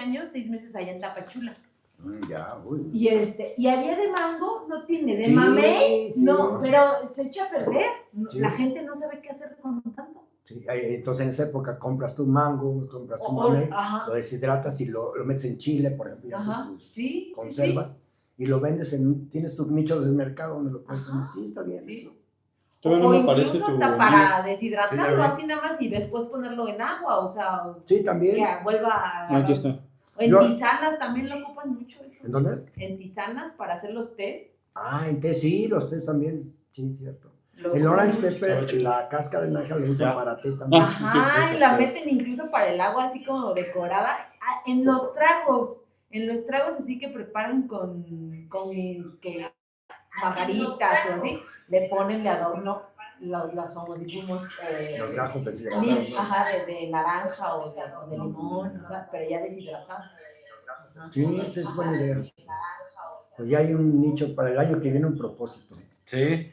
años, 6 meses allá en Tapachula. Ya, uy. Y había de mango, no tiene, de Sí, mamey, sí. no, pero se echa a perder. Sí. La gente no sabe qué hacer con tanto. Sí, entonces en esa época compras tu mango, compras tu mamey, lo deshidratas y lo metes en chile, por ejemplo, y haces tus conservas y lo vendes tienes tus nichos del mercado donde lo puedes vender. Sí, está bien eso. O incluso hasta para deshidratarlo así nada más y después ponerlo en agua, o sea, sí, también. Que vuelva a... Aquí está. En tisanas también lo ocupan mucho eso. ¿En dónde? En tisanas para hacer los tés. En té, sí, los tés también. Sí, cierto. El orange pepper, la cáscara de naranja lo usan para té también. Ajá, y la meten incluso para el agua así como decorada. En los tragos así que preparan con que margaritas o así, le ponen de adorno los famosísimos los gajos deshidratados, ¿no? de naranja o de limón, o sea, pero ya deshidratados. Sí, esa es buena idea. Pues ya hay un nicho para el año que viene, un propósito. Sí.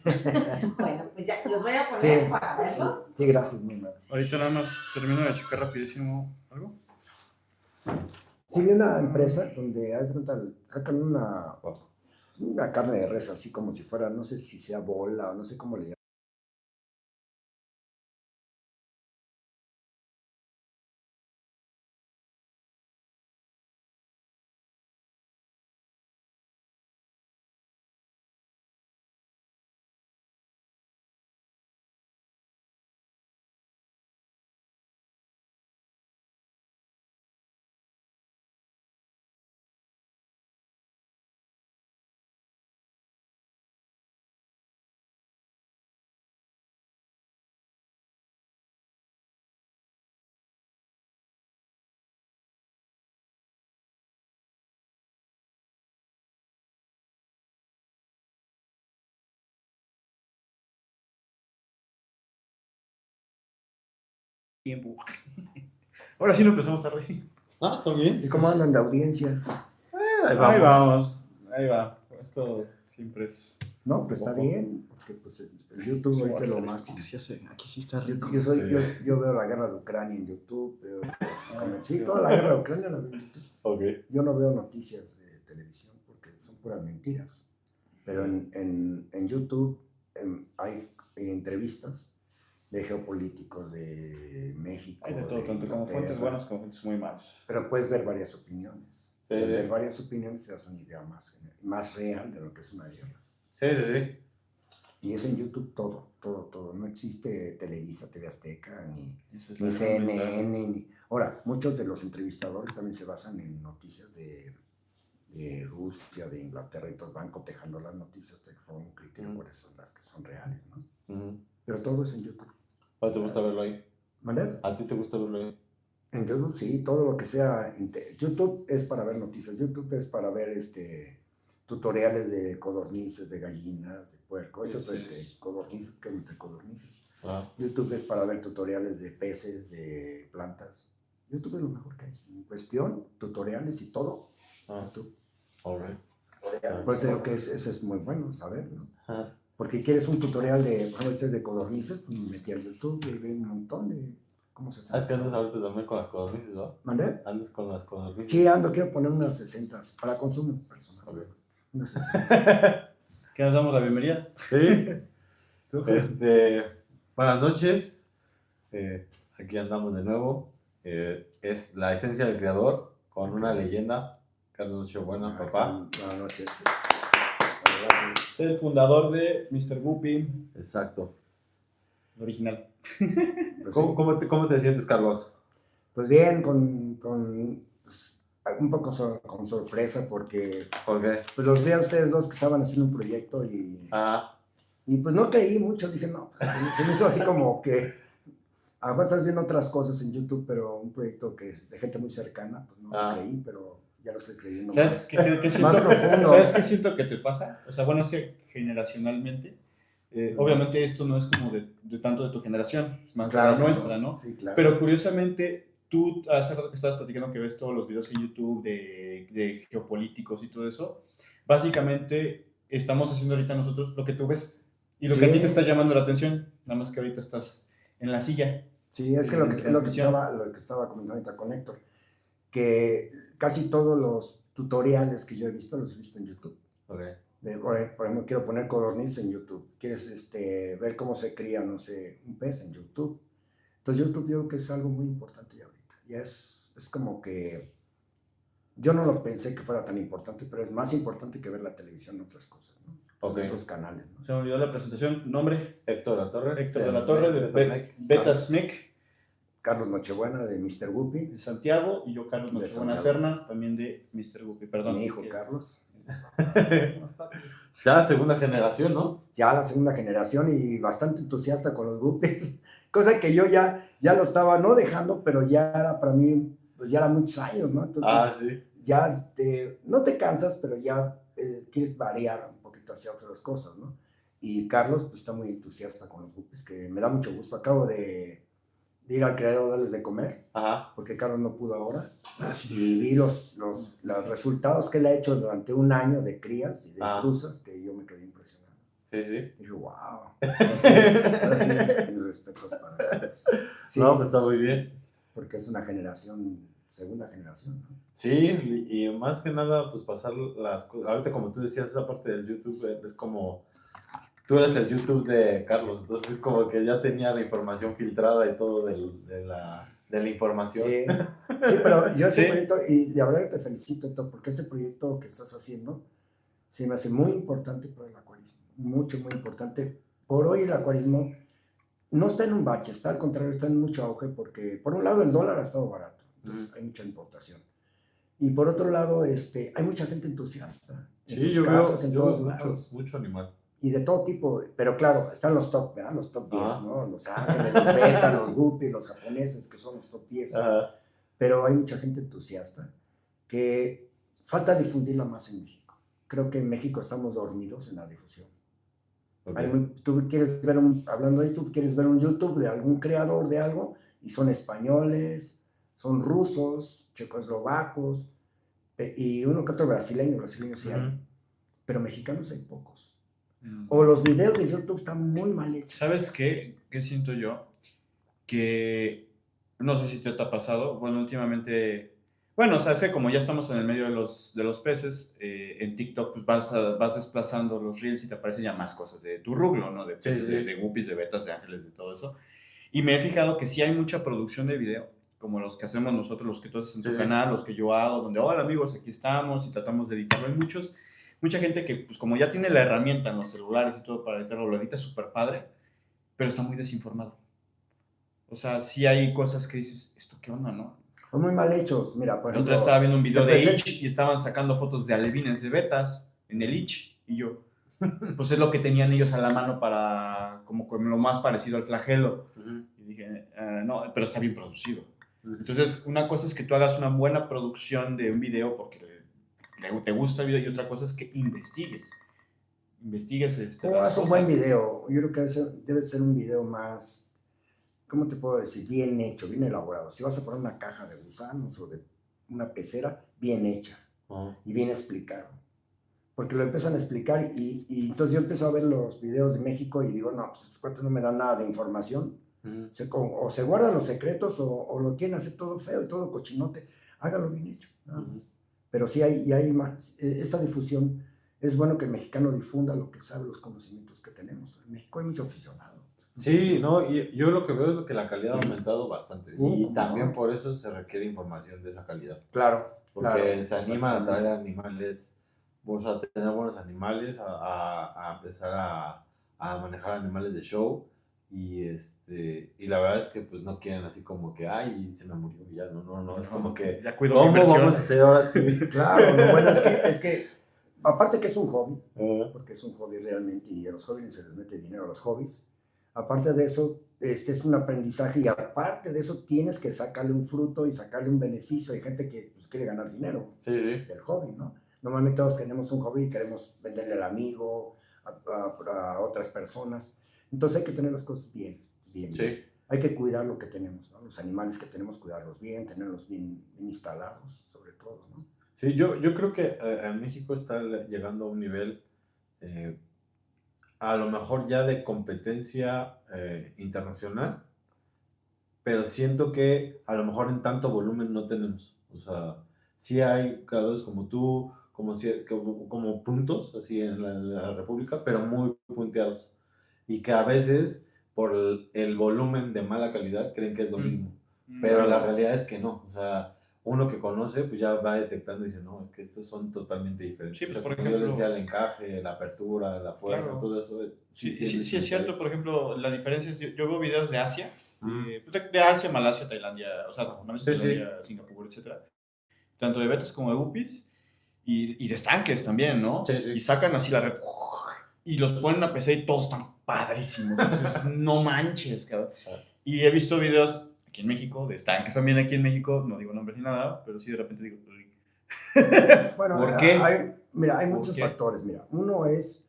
Bueno, pues ya los voy a poner para verlos. Sí, gracias, mi hermano. Ahorita nada más termino de checar rapidísimo algo. Sí, vi una empresa donde sacan una carne de res así como si fuera, no sé si sea bola o no sé cómo le llaman. Tiempo. Ahora sí no empezamos tarde. Ah, está bien. ¿Y cómo andan de audiencia? Ahí vamos. Ahí va. Esto siempre es... No, pues está bien, porque pues el YouTube ahorita es lo máximo. Aquí sí está rico. Yo veo la guerra de Ucrania en YouTube, sí, toda la guerra de Ucrania la veo en YouTube. Okay. Yo no veo noticias de televisión porque son puras mentiras, pero en YouTube hay entrevistas de geopolíticos de México. Hay de todo, tanto como fuentes buenas como fuentes muy malas. Pero puedes ver varias opiniones. Sí, ver varias opiniones te das una idea más real de lo que es una guerra. Sí. Y es en YouTube todo. No existe Televisa, TV Azteca, ni CNN. Ahora, muchos de los entrevistadores también se basan en noticias de Rusia, de Inglaterra, entonces van cotejando las noticias de un criterio, por eso las que son reales, ¿no? Pero todo es en YouTube. ¿A ti te gusta verlo ahí? ¿Manuel? ¿A ti te gusta verlo ahí? En YouTube, sí, todo lo que sea. YouTube es para ver noticias, YouTube es para ver tutoriales de codornices, de gallinas, de puerco. Esto es de codornices, que entre codornices. YouTube es para ver tutoriales de peces, de plantas. YouTube es lo mejor que hay. En cuestión, tutoriales y todo. YouTube. Alright. Pues digo que ese es muy bueno saber, ¿no? Porque quieres un tutorial de codornices, pues me metí a YouTube y ve un montón de cómo se hace. Es que andas ahorita también con las codornices, ¿no? ¿Mandé? Andas con las codornices. Sí, quiero poner unas 60 para consumo personal. Okay. Unas 60. ¿Qué nos damos la bienvenida? Sí. Buenas noches. Aquí andamos de nuevo. Es la esencia del creador con una leyenda. Carlos Nochebuena, papá. Buenas noches. Gracias. Soy el fundador de Mr. Guppy. Exacto. El original. Pues ¿Cómo te sientes, Carlos? Pues bien, pues, un poco con sorpresa porque ¿Por qué? pues los vi a ustedes dos que estaban haciendo un proyecto y pues no creí mucho. Dije, no, pues se me hizo así como que a lo mejor estás viendo otras cosas en YouTube, pero un proyecto que es de gente muy cercana, pues no lo creí, pero ya lo estoy creyendo. ¿Sabes qué siento? Más profundo. ¿Sabes qué siento que te pasa? O sea, bueno, es que generacionalmente, obviamente esto no es como de tanto de tu generación, es más de la nuestra, ¿no? Sí, claro. Pero curiosamente, tú hace rato que estabas platicando que ves todos los videos en YouTube de geopolíticos y todo eso, básicamente estamos haciendo ahorita nosotros lo que tú ves y lo que a ti te está llamando la atención, nada más que ahorita estás en la silla. Sí, es que lo que estaba comentando ahorita con Héctor. que casi todos los tutoriales que yo he visto los he visto en YouTube. Ok. Por ejemplo, quiero poner codorniz en YouTube. ¿Quieres ver cómo se cría, no sé, un pez en YouTube? Entonces YouTube yo creo que es algo muy importante ya ahorita. Ya es como que yo no lo pensé que fuera tan importante, pero es más importante que ver la televisión en otras cosas, ¿no? Ok. En otros canales, ¿no? Se me olvidó la presentación. Nombre. Héctor de la Torre. Héctor de la Torre, de Beta Smic. Carlos Nochebuena de Mr. Whoopi. De Santiago. Y yo, Carlos De Nochebuena Santiago. Serna, también de Mr. Whoopi. Perdón. Mi hijo Carlos. Ya segunda generación, ¿no? Ya la segunda generación y bastante entusiasta con los Whoopi. Cosa que yo ya lo estaba no dejando, pero ya era para mí, pues ya era muchos años, ¿no? Entonces, Sí. ya no te cansas, pero ya quieres variar un poquito hacia otras cosas, ¿no? Y Carlos pues está muy entusiasta con los Whoopis, que me da mucho gusto. Acabo de ir al criadero a darles de comer, Ajá. porque Carlos no pudo ahora, y vi los resultados que él ha hecho durante un año de crías y de cruzas, que yo me quedé impresionado. Sí. Dije, wow, ahora sí, mis respetos para Carlos. Sí, No, pues está muy bien. porque es una generación, segunda generación, ¿no? Sí, y más que nada, pues pasar las cosas. Ahorita, como tú decías, esa parte del YouTube es como. Tú eres el YouTube de Carlos, entonces como que ya tenía la información filtrada y todo de la información. Sí, pero yo ese Sí. proyecto, y la verdad que te felicito, Héctor, porque ese proyecto que estás haciendo se me hace muy importante para el acuarismo, mucho, muy importante. Por hoy el acuarismo no está en un bache, está al contrario, está en mucho auge, porque por un lado el dólar ha estado barato, entonces hay mucha importación. Y por otro lado, hay mucha gente entusiasta en sus casas, en todos lados. Mucho animal. Y de todo tipo, pero claro, están los top, ¿verdad? Los top 10, ¿no? Los ángeles, los beta, los guppies, los japoneses, que son los top 10. Pero hay mucha gente entusiasta que falta difundirla más en México. Creo que en México estamos dormidos en la difusión. Okay. Tú quieres ver hablando de YouTube, quieres ver un YouTube de algún creador de algo y son españoles, son rusos, checoslovacos y uno que otro brasileño sí hay, pero mexicanos hay pocos. O los videos de YouTube están muy mal hechos. ¿Sabes qué? ¿Qué siento yo? Que no sé si te ha pasado. Bueno, últimamente, bueno, o sea, sé como ya estamos en el medio de los peces, en TikTok pues vas desplazando los reels y te aparecen ya más cosas de tu rublo, ¿no? De peces, de guppies, de betas, de ángeles, de todo eso. Y me he fijado que sí hay mucha producción de video, como los que hacemos nosotros, los que tú haces en tu canal, los que yo hago, donde, hola amigos, aquí estamos y tratamos de editarlo. Hay mucha gente que, pues como ya tiene la herramienta en los celulares y todo para editarlo, lo edita súper padre, pero está muy desinformado. O sea, sí hay cosas que dices, ¿esto qué onda, no? Son muy mal hechos, mira, por ejemplo. Otra estaba viendo un video de Itch y estaban sacando fotos de alevines de betas en el Itch, y yo, pues es lo que tenían ellos a la mano para, como lo más parecido al flagelo. Y dije, no, pero está bien producido. Entonces, una cosa es que tú hagas una buena producción de un video porque te gusta el video, y otra cosa es que investigues. Haz un buen video. Yo creo que debe ser un video más, ¿cómo te puedo decir? Bien hecho, bien elaborado. Si vas a poner una caja de gusanos o de una pecera, bien hecha y bien explicado. Porque lo empiezan a explicar y entonces yo empiezo a ver los videos de México y digo, no, pues estos cuentos no me dan nada de información. O se guardan los secretos o lo quieren hacer todo feo y todo cochinote. Hágalo bien hecho, nada más. Pero sí hay más. Esta difusión, es bueno que el mexicano difunda lo que sabe, los conocimientos que tenemos. En México hay mucho aficionado. Sí, no, y yo lo que veo es que la calidad ha aumentado bastante. Y también por eso se requiere información de esa calidad. Claro. Porque se animan a traer animales, a tener buenos animales, a empezar a manejar animales de show. Y la verdad es que pues no quieren así como que, ay, se me murió, ya no, es como que, ya cuido ¿cómo vamos a hacer ahora sí? Claro, lo bueno es que aparte que es un hobby, porque es un hobby realmente, y a los jóvenes se les mete dinero a los hobbies, aparte de eso, es un aprendizaje, y aparte de eso tienes que sacarle un fruto y sacarle un beneficio. Hay gente que pues, quiere ganar dinero del hobby, ¿no? Normalmente todos tenemos un hobby y queremos venderle al amigo, a otras personas. Entonces hay que tener las cosas bien. Hay que cuidar lo que tenemos, ¿no? Los animales que tenemos, cuidarlos bien, tenerlos bien instalados, sobre todo, ¿no? Sí, yo creo que en México está llegando a un nivel, a lo mejor ya de competencia internacional, pero siento que a lo mejor en tanto volumen no tenemos. O O sea, sí hay creadores como tú, como puntos, así en la República, pero muy punteados. Y que a veces, por el volumen de mala calidad, creen que es lo mismo. Pero la realidad es que no. O sea, uno que conoce, pues ya va detectando y dice, no, es que estos son totalmente diferentes. Sí, pues, O sea, por como yo les ejemplo, decía, el encaje, la apertura, la fuerza, claro. todo eso. Sí, tiene sí, es cierto, diferencia. por ejemplo, la diferencia es, yo veo videos de Asia, Ujú. de Asia, Malasia, Tailandia, o sea, no, Sí, sí. Tailandia, Singapur, etcétera, tanto de betas como de guppies, y de estanques también, ¿no? Sí, sí. Y sacan así la red, y los ponen a PC y todos están padrísimos, entonces, no manches, cabrón. Y he visto videos aquí en México, de estanques también aquí en México, no digo nombres ni nada, pero sí de repente digo, "Uy". Bueno, ¿Por qué? mira, hay ¿Por muchos qué? factores. Mira, uno es,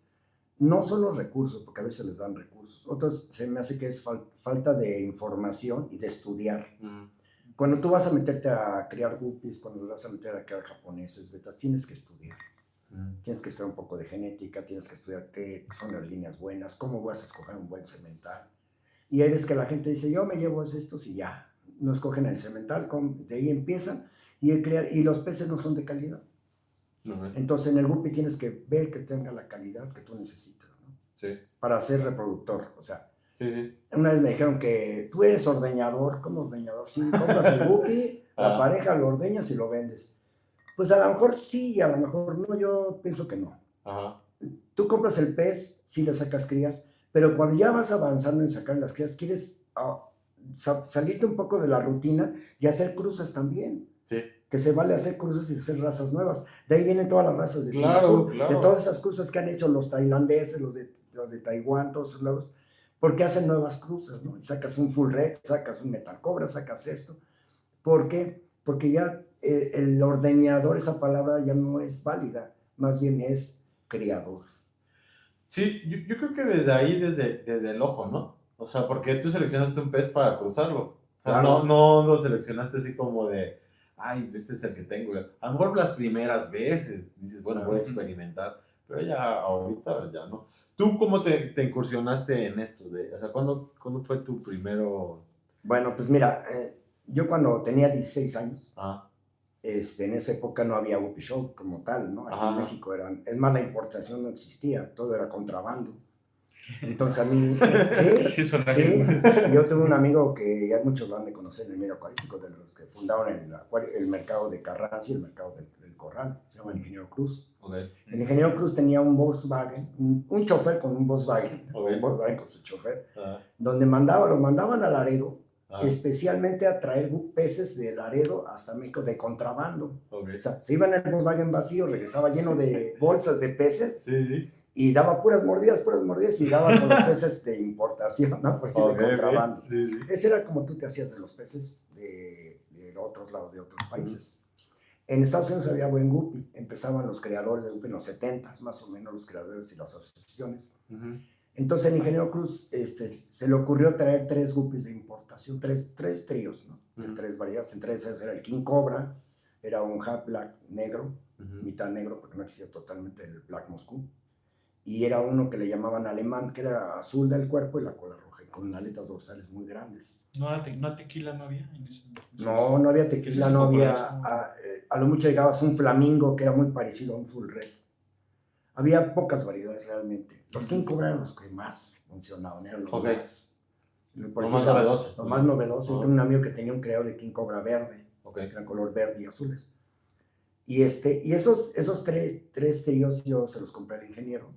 no son los recursos, porque a veces les dan recursos. Otros se me hace que es falta de información y de estudiar. Ujú. Cuando tú vas a meterte a criar guppies, cuando vas a meter a criar japoneses, betas, tienes que estudiar. Ujú. Tienes que estudiar un poco de genética, tienes que estudiar qué son las líneas buenas, cómo vas a escoger un buen semental. Y ahí ves que la gente dice, yo me llevo estos y ya. No escogen el semental, de ahí empiezan y los peces no son de calidad. Ujú. Entonces en el guppy tienes que ver que tenga la calidad que tú necesitas, ¿no? Sí, Para ser reproductor. O sea, sí, sí. una vez me dijeron que tú eres ordeñador. ¿Cómo ordeñador? Sí, compras el guppy, la Ah. pareja lo ordeñas y lo vendes. Pues a lo mejor sí y a lo mejor no, yo pienso que no. Ajá. Tú compras el pez, sí le sacas crías, pero cuando ya vas avanzando en sacar las crías, quieres salirte un poco de la rutina y hacer cruzas también. Sí. Que se vale hacer cruzas y hacer razas nuevas. De ahí vienen todas las razas de Claro, Singapur, claro. de todas esas cruzas que han hecho los tailandeses, los de Taiwán, todos esos lados, porque hacen nuevas cruzas, ¿no? Y sacas un full red, sacas un metal cobra, sacas esto. ¿Por qué? Porque ya el ordeñador, esa palabra ya no es válida, más bien es criador. Sí, yo creo que desde ahí, desde el ojo, ¿no? O sea, porque tú seleccionaste un pez para cruzarlo. O sea, Claro. no lo seleccionaste así como de, ay, este es el que tengo. A lo mejor las primeras veces dices, bueno, voy a experimentar, pero ya ahorita ya no. ¿Tú cómo te incursionaste en esto? O sea, ¿cuándo fue tu primero? Bueno, pues mira, yo cuando tenía 16 años, Ah, en esa época no había Guppy Show como tal, ¿no? Aquí Ajá. en México es más, la importación no existía, todo era contrabando. Entonces a mí, sí, suena sí, bien. yo tuve un amigo que ya muchos lo han de conocer en el medio acuarístico, de los que fundaron el mercado de Carranza y el mercado del Corral, se llama el Ingeniero Cruz. Okay. El Ingeniero Cruz tenía un Volkswagen, un chofer con un Volkswagen, Okay. un Volkswagen con su chofer, Ah, donde lo mandaban a Laredo, ah, especialmente a traer peces de Laredo hasta México de contrabando. okay. O sea, se iba en el Volkswagen vacío, regresaba lleno de bolsas de peces Sí, sí. y daba puras mordidas y daba con los peces de importación, ¿no? Pues sí, de contrabando. Okay. Sí, sí. Ese era como tú te hacías de los peces de otros lados, de otros países. En Estados Unidos había buen guppy, empezaban los creadores de guppy en los 70s, más o menos los creadores y las asociaciones. Uh-huh. Entonces el Ingeniero Cruz se le ocurrió traer 3 guppies de importación, tres tríos, ¿no? Uh-huh. 3 variedades, entre esas era el King Cobra, era un half black negro, Uh-huh. mitad negro porque no existía totalmente el black Moscú, y era uno que le llamaban alemán, que era azul del cuerpo y la cola roja, y con aletas dorsales muy grandes. No, tequila no había en ese. No había tequila, no había, a lo mucho llegabas un flamingo que era muy parecido a un full red. Había pocas variedades realmente. Los King Cobra eran los que más funcionaban, eran los Okay. más novedoso. Lo más novedoso. Yo tengo un amigo que tenía un creador de King Cobra verde, Okay. que era color verde y azules. Y esos tres tríos yo se los compré al ingeniero,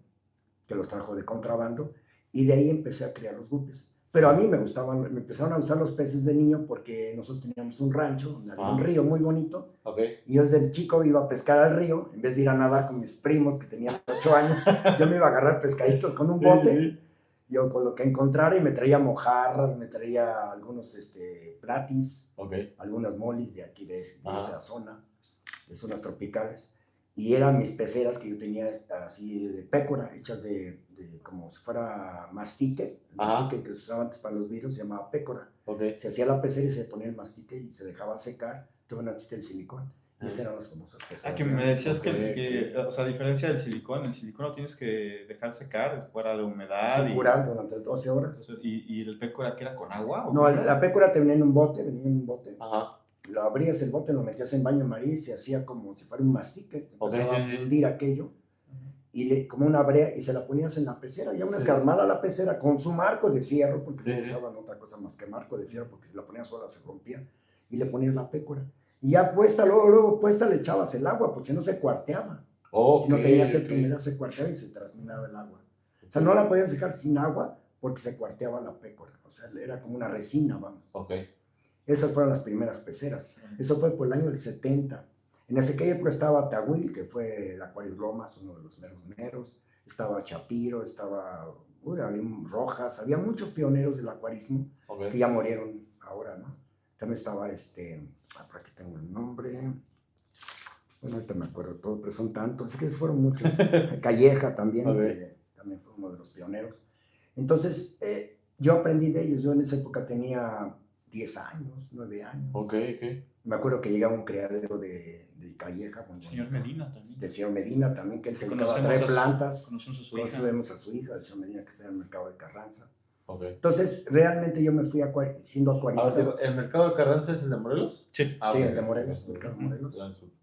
que los trajo de contrabando, y de ahí empecé a criar los guppies. Pero a mí me empezaron a gustar los peces de niño porque nosotros teníamos un rancho donde había un río muy bonito. Okay. Y yo desde chico iba a pescar al río, en vez de ir a nadar con mis primos que tenían 8 años, yo me iba a agarrar pescaditos con un bote. Sí. Yo con lo que encontrara, y me traía mojarras, me traía algunos platis, Okay. algunas molis de aquí, de esa zona, de zonas tropicales. Y eran mis peceras que yo tenía así de pécora, hechas de como si fuera mastique. El mastique que se usaba antes para los virus se llamaba pécora. Okay. Se hacía la pecera y se ponía el mastique y se dejaba secar. Tuvo una existe el silicón. Y esas eran las famosas peceras. Que me decías Okay. que, o sea, a diferencia del silicón, el silicón lo tienes que dejar secar fuera de humedad. Sí, curar durante 12 horas. ¿Y el pécora que era con agua? No, la pécora venía en un bote, Ajá. lo abrías el bote, lo metías en baño maría y se hacía como si fuera un mastique, se Ok, empezaba sí, a sí. hundir aquello, y como una brea, y se la ponías en la pecera, ya una vez que armada la pecera con su marco de fierro, porque Sí, no sí. usaban otra cosa más que marco de fierro, porque si la ponías sola se rompía, y le ponías la pécora. Y ya puesta, luego puesta le echabas el agua, porque si no se cuarteaba. Ok, Si no tenía cierta ok. humedad se cuarteaba y se transminaba el agua. O sea, no la podías dejar sin agua porque se cuarteaba la pécora. O sea, era como una resina, vamos. Ok. Esas fueron las primeras peceras. Eso fue por el año del 70. En aquella época estaba Tahuil, que fue el Acuarios Lomas, uno de los meros. Estaba Chapiro, estaba había Rojas, había muchos pioneros del acuarismo Ok. que ya murieron ahora, ¿no? También estaba por aquí tengo el nombre. Bueno, ahorita me acuerdo todo, pero son tantos, es que fueron muchos. Calleja también, Ok. que también fue uno de los pioneros. Entonces, yo aprendí de ellos. Yo en esa época tenía 10 años, 9 años. Ok, ok. Me acuerdo que llegaba un criadero de Calleja. Señor Medina también. De señor Medina también, que él se dedicaba a Conocemos traer plantas. Conocemos a su hija. Conocemos a su hija, el señor Medina, que está en el mercado de Carranza. Ok. Entonces, realmente yo me fui siendo acuarista. Ahora, ¿el mercado de Carranza es el de Morelos? Sí. Sí, ok. el de Morelos, el mercado de Morelos. Ya, disculpa.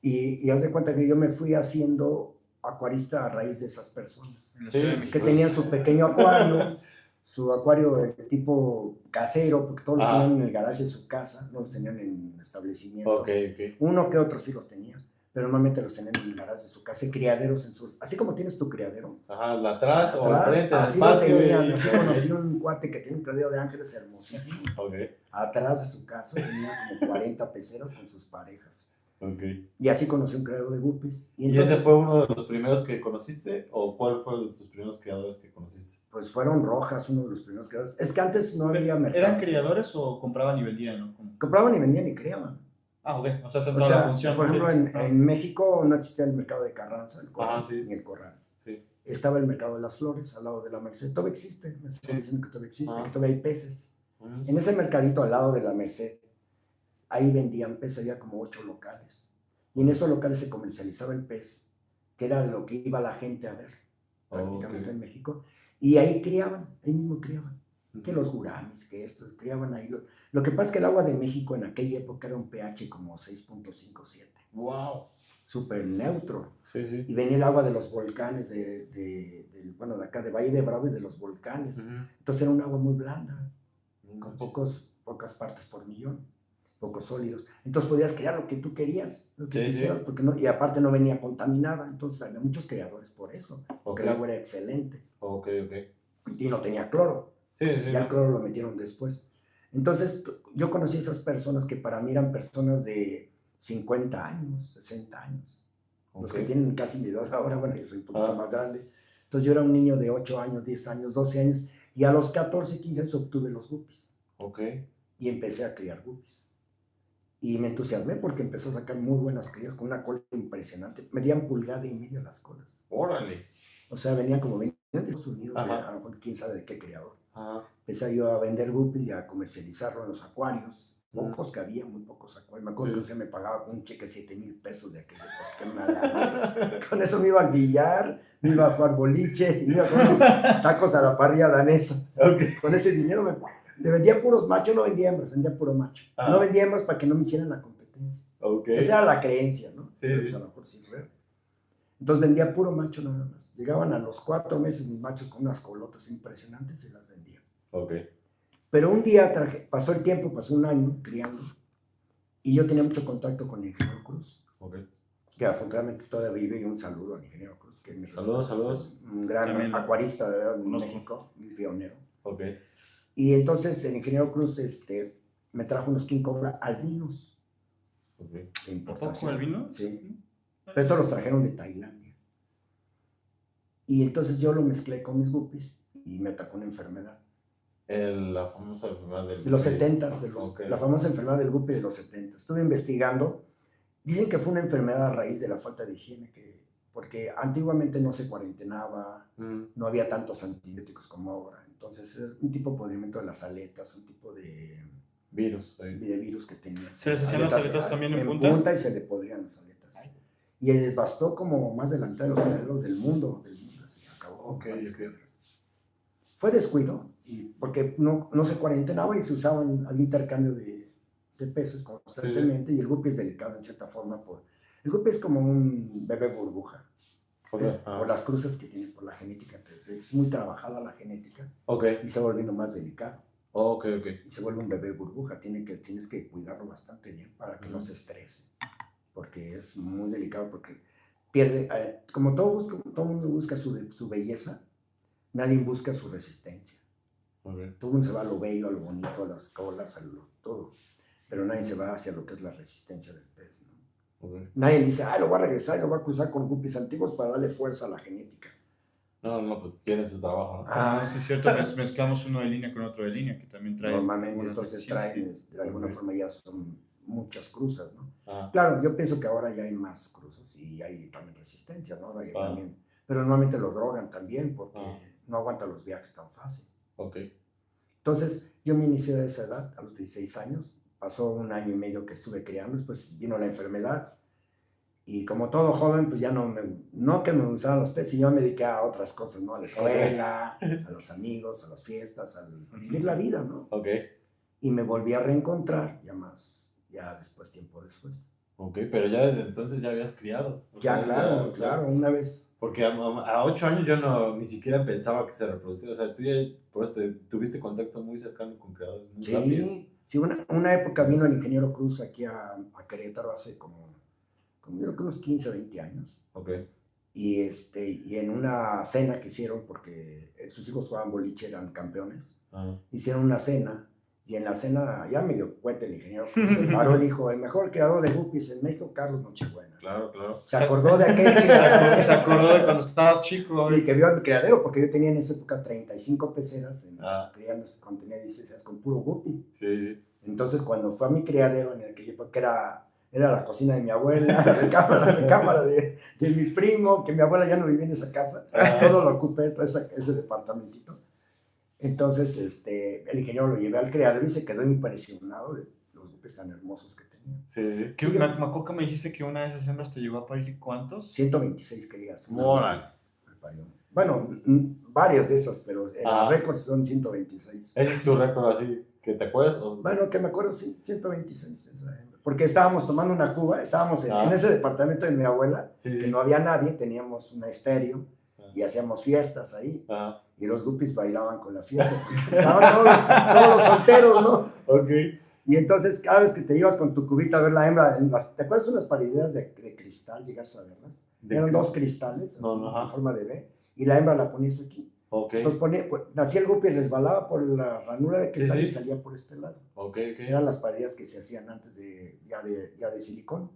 Y haz de cuenta que yo me fui haciendo acuarista a raíz de esas personas. En la Sí, Ciudad de sí, México. Que tenían su pequeño acuario, su acuario de tipo casero, porque todos los Ah. tenían en el garaje de su casa, no los tenían en establecimientos. Ok, ok. Uno que otro sí los tenía, pero normalmente los tenían en el garaje de su casa, y criaderos en sus... Así como tienes tu criadero. Ajá, la atrás o Atrás, enfrente, en el así lo patio. tenían, y- así conocí un cuate que tiene un criadero de ángeles hermosísimo. Ok, Atrás de su casa tenía como 40 peceras con sus parejas. ok. Y así conocí un criadero de guppies. ¿Y ese fue uno de los primeros que conociste? ¿O cuál fue de tus primeros criadores que conociste? Pues fueron Rojas, uno de los primeros criadores. Es que antes no había mercado. ¿Eran criadores o compraban y vendían? ¿No? ¿Cómo? Compraban y vendían y criaban. Ah, ok. O sea, esa es O toda la sea, función. por ejemplo, Sí. en México no existía el mercado de Carranza, el corral, Ajá, sí. ni el corral. Sí. Estaba el mercado de las flores al lado de la Merced. Todavía existe, me están Sí. diciendo que todavía existe, Ah. que todavía hay peces. Ujú. En ese mercadito al lado de la Merced, ahí vendían peces, había como 8 locales. Y en esos locales se comercializaba el pez, que era lo que iba la gente a ver, prácticamente Ok. en México. Y ahí criaban, ahí mismo criaban. Que los guramis, que esto, criaban ahí. Lo que pasa es que el agua de México en aquella época era un pH como 6.57, Wow. súper neutro. Sí, sí. Y venía el agua de los volcanes, bueno, de acá, de Valle de Bravo y de los volcanes. Ujú. Entonces era un agua muy blanda, con Manches. pocas partes por millón, pocos sólidos. Entonces podías crear lo que tú querías, lo que Sí, sí. quisieras, porque no, y aparte no venía contaminada. Entonces había muchos creadores por eso, porque Ok. el agua era excelente Ok, ok. y no tenía cloro. Sí, sí. Ya el no. cloro lo metieron después. Entonces, yo conocí a esas personas que para mí eran personas de 50 años, 60 años. Los Ok. que tienen casi mi edad ahora, bueno, yo soy un poquito Ah. más grande. Entonces, yo era un niño de 8 años, 10 años, 12 años, y a los 14, 15 años obtuve los guppies Ok. y empecé a criar guppies. Y me entusiasmé porque empecé a sacar muy buenas crías con una cola impresionante. Medían 1,5 pulgadas las colas. Órale. O sea, venían como venían de Estados Unidos, Ajá. a lo mejor quién sabe de qué criador. Ajá. Empecé yo a vender guppies y a comercializarlo en los acuarios. Pocos que había, muy pocos acuarios. Me acuerdo Sí. que se me pagaba con un cheque de 7,000 pesos de aquella época, que me agarré. Con eso me iba al billar, me iba a jugar boliche, iba con unos tacos a la parrilla danesa. Ok. Con ese dinero le vendía puros machos, no vendía hembras, vendía puro macho. Ah. No vendía hembras para que no me hicieran la competencia. Ok. Esa era la creencia, ¿no? Sí, Pero, sí. pues, a lo mejor sí es real. Entonces vendía puro macho nada más. Llegaban a los 4 meses mis machos con unas colotas impresionantes y las vendía. Ok. Pero un día pasó el tiempo, pasó un año criando, y yo tenía mucho contacto con el ingeniero Cruz, Ok. que afortunadamente todavía vive, y un saludo al ingeniero Cruz, que me Saludos, respeto, saludos. es un gran También acuarista de verdad, en conozco. México, un pionero. Ok. Y entonces el ingeniero Cruz me trajo unos king cobra albinos Ok. de ¿A importación. poco albino? Sí. Pero eso los trajeron de Tailandia. Y entonces yo lo mezclé con mis guppies y me atacó una enfermedad. La famosa enfermedad del... De los 70, Ok. la famosa enfermedad del guppy de los 70. Estuve investigando. Dicen que fue una enfermedad a raíz de la falta de higiene, porque antiguamente no se cuarentenaba, Mm. no había tantos antibióticos como ahora. Entonces, es un tipo de podrimiento de las aletas, un tipo de Virus. ahí. virus que tenía. ¿Se les hacían las aletas también en punta? punta y se le podrían las aletas. Ay. Y les bastó como más de la mitad de los criaderos del mundo. Así, acabó con Ok, varios ok. criaderos. Fue descuido, porque no se cuarentenaba y se usaban al intercambio de de peces constantemente, y el guppy es delicado en cierta forma. El guppy es como un bebé burbuja, por las cruces que tiene, por la genética. Entonces, es muy trabajada la genética y se va volviendo más delicado. Y se vuelve un bebé burbuja. Tienes que cuidarlo bastante bien para que no se estrese, porque es muy delicado, porque pierde, como todo el mundo busca su belleza, nadie busca su resistencia. Todo el mundo se va a lo bello, a lo bonito, a las colas, todo, pero nadie se va hacia lo que es la resistencia del pez, ¿no? Nadie dice, lo voy a regresar y lo voy a cruzar con guppies antiguos para darle fuerza a la genética. No, pues tiene su trabajo, ¿no? Sí, es cierto, mezclamos uno de línea con otro de línea, que también trae. Normalmente, entonces traen, de alguna forma ya son muchas cruzas, ¿no? Ah. Claro, yo pienso que ahora ya hay más cruzas y hay también resistencia, ¿no? También, pero normalmente lo drogan también porque no aguantan los viajes tan fácil. Entonces, yo me inicié a esa edad, a los 16 años. Pasó 1 año y medio que estuve criando, después vino la enfermedad. Y como todo joven, pues ya no que me gustaran los peces, yo me dediqué a otras cosas, ¿no? A la escuela, a los amigos, a las fiestas, a vivir la vida, ¿no? Y me volví a reencontrar, ya después, tiempo después. Pero ya desde entonces ya habías criado. Claro, una vez. Porque a 8 años yo ni siquiera pensaba que se reproducía. O sea, tú ya por eso tuviste contacto muy cercano con creadores muy rápido. Sí, una época vino el ingeniero Cruz aquí a Querétaro hace como yo creo que unos 15 o 20 años. Y en una cena que hicieron, porque sus hijos jugaban boliche, eran campeones, hicieron una cena. Y en la cena, ya me dio cuenta el ingeniero, se paró y dijo, el mejor creador de guppies en México, Carlos Nochebuena. Claro. Se acordó de aquel Se acordó de cuando estabas chico. Y que vio al criadero, porque yo tenía en esa época 35 peceras, criándose cuando tenía 16 años con puro guppy. Sí. Entonces, cuando fue a mi criadero, en el que era la cocina de mi abuela, la cámara de mi primo, que mi abuela ya no vivía en esa casa, todo lo ocupé, todo ese departamentito. Entonces, el ingeniero lo llevé al criadero y se quedó impresionado de los guppies tan hermosos que tenía. Sí. Me acuerdo que me dijiste que una de esas hembras te llegó a parir, ¿cuántos? 126 crías. Bueno, varias de esas, pero el récord son 126. ¿Ese es tu récord así, que te acuerdas? Bueno, que me acuerdo, sí, 126 esa hembra. Porque estábamos tomando una cuba, estábamos en ese departamento de mi abuela, que no había nadie, teníamos una estéreo y hacíamos fiestas ahí. Y los guppies bailaban con las fiestas. Estaban todos los solteros, ¿no? Y entonces, cada vez que te ibas con tu cubita a ver la hembra, ¿te acuerdas de unas paredes de cristal? ¿Llegaste a verlas? Eran 2 cristales, así, en forma de B, y la hembra la ponías aquí. Entonces nacía el guppy, resbalaba por la ranura de cristal y salía por este lado. Eran las paredes que se hacían antes ya de silicón.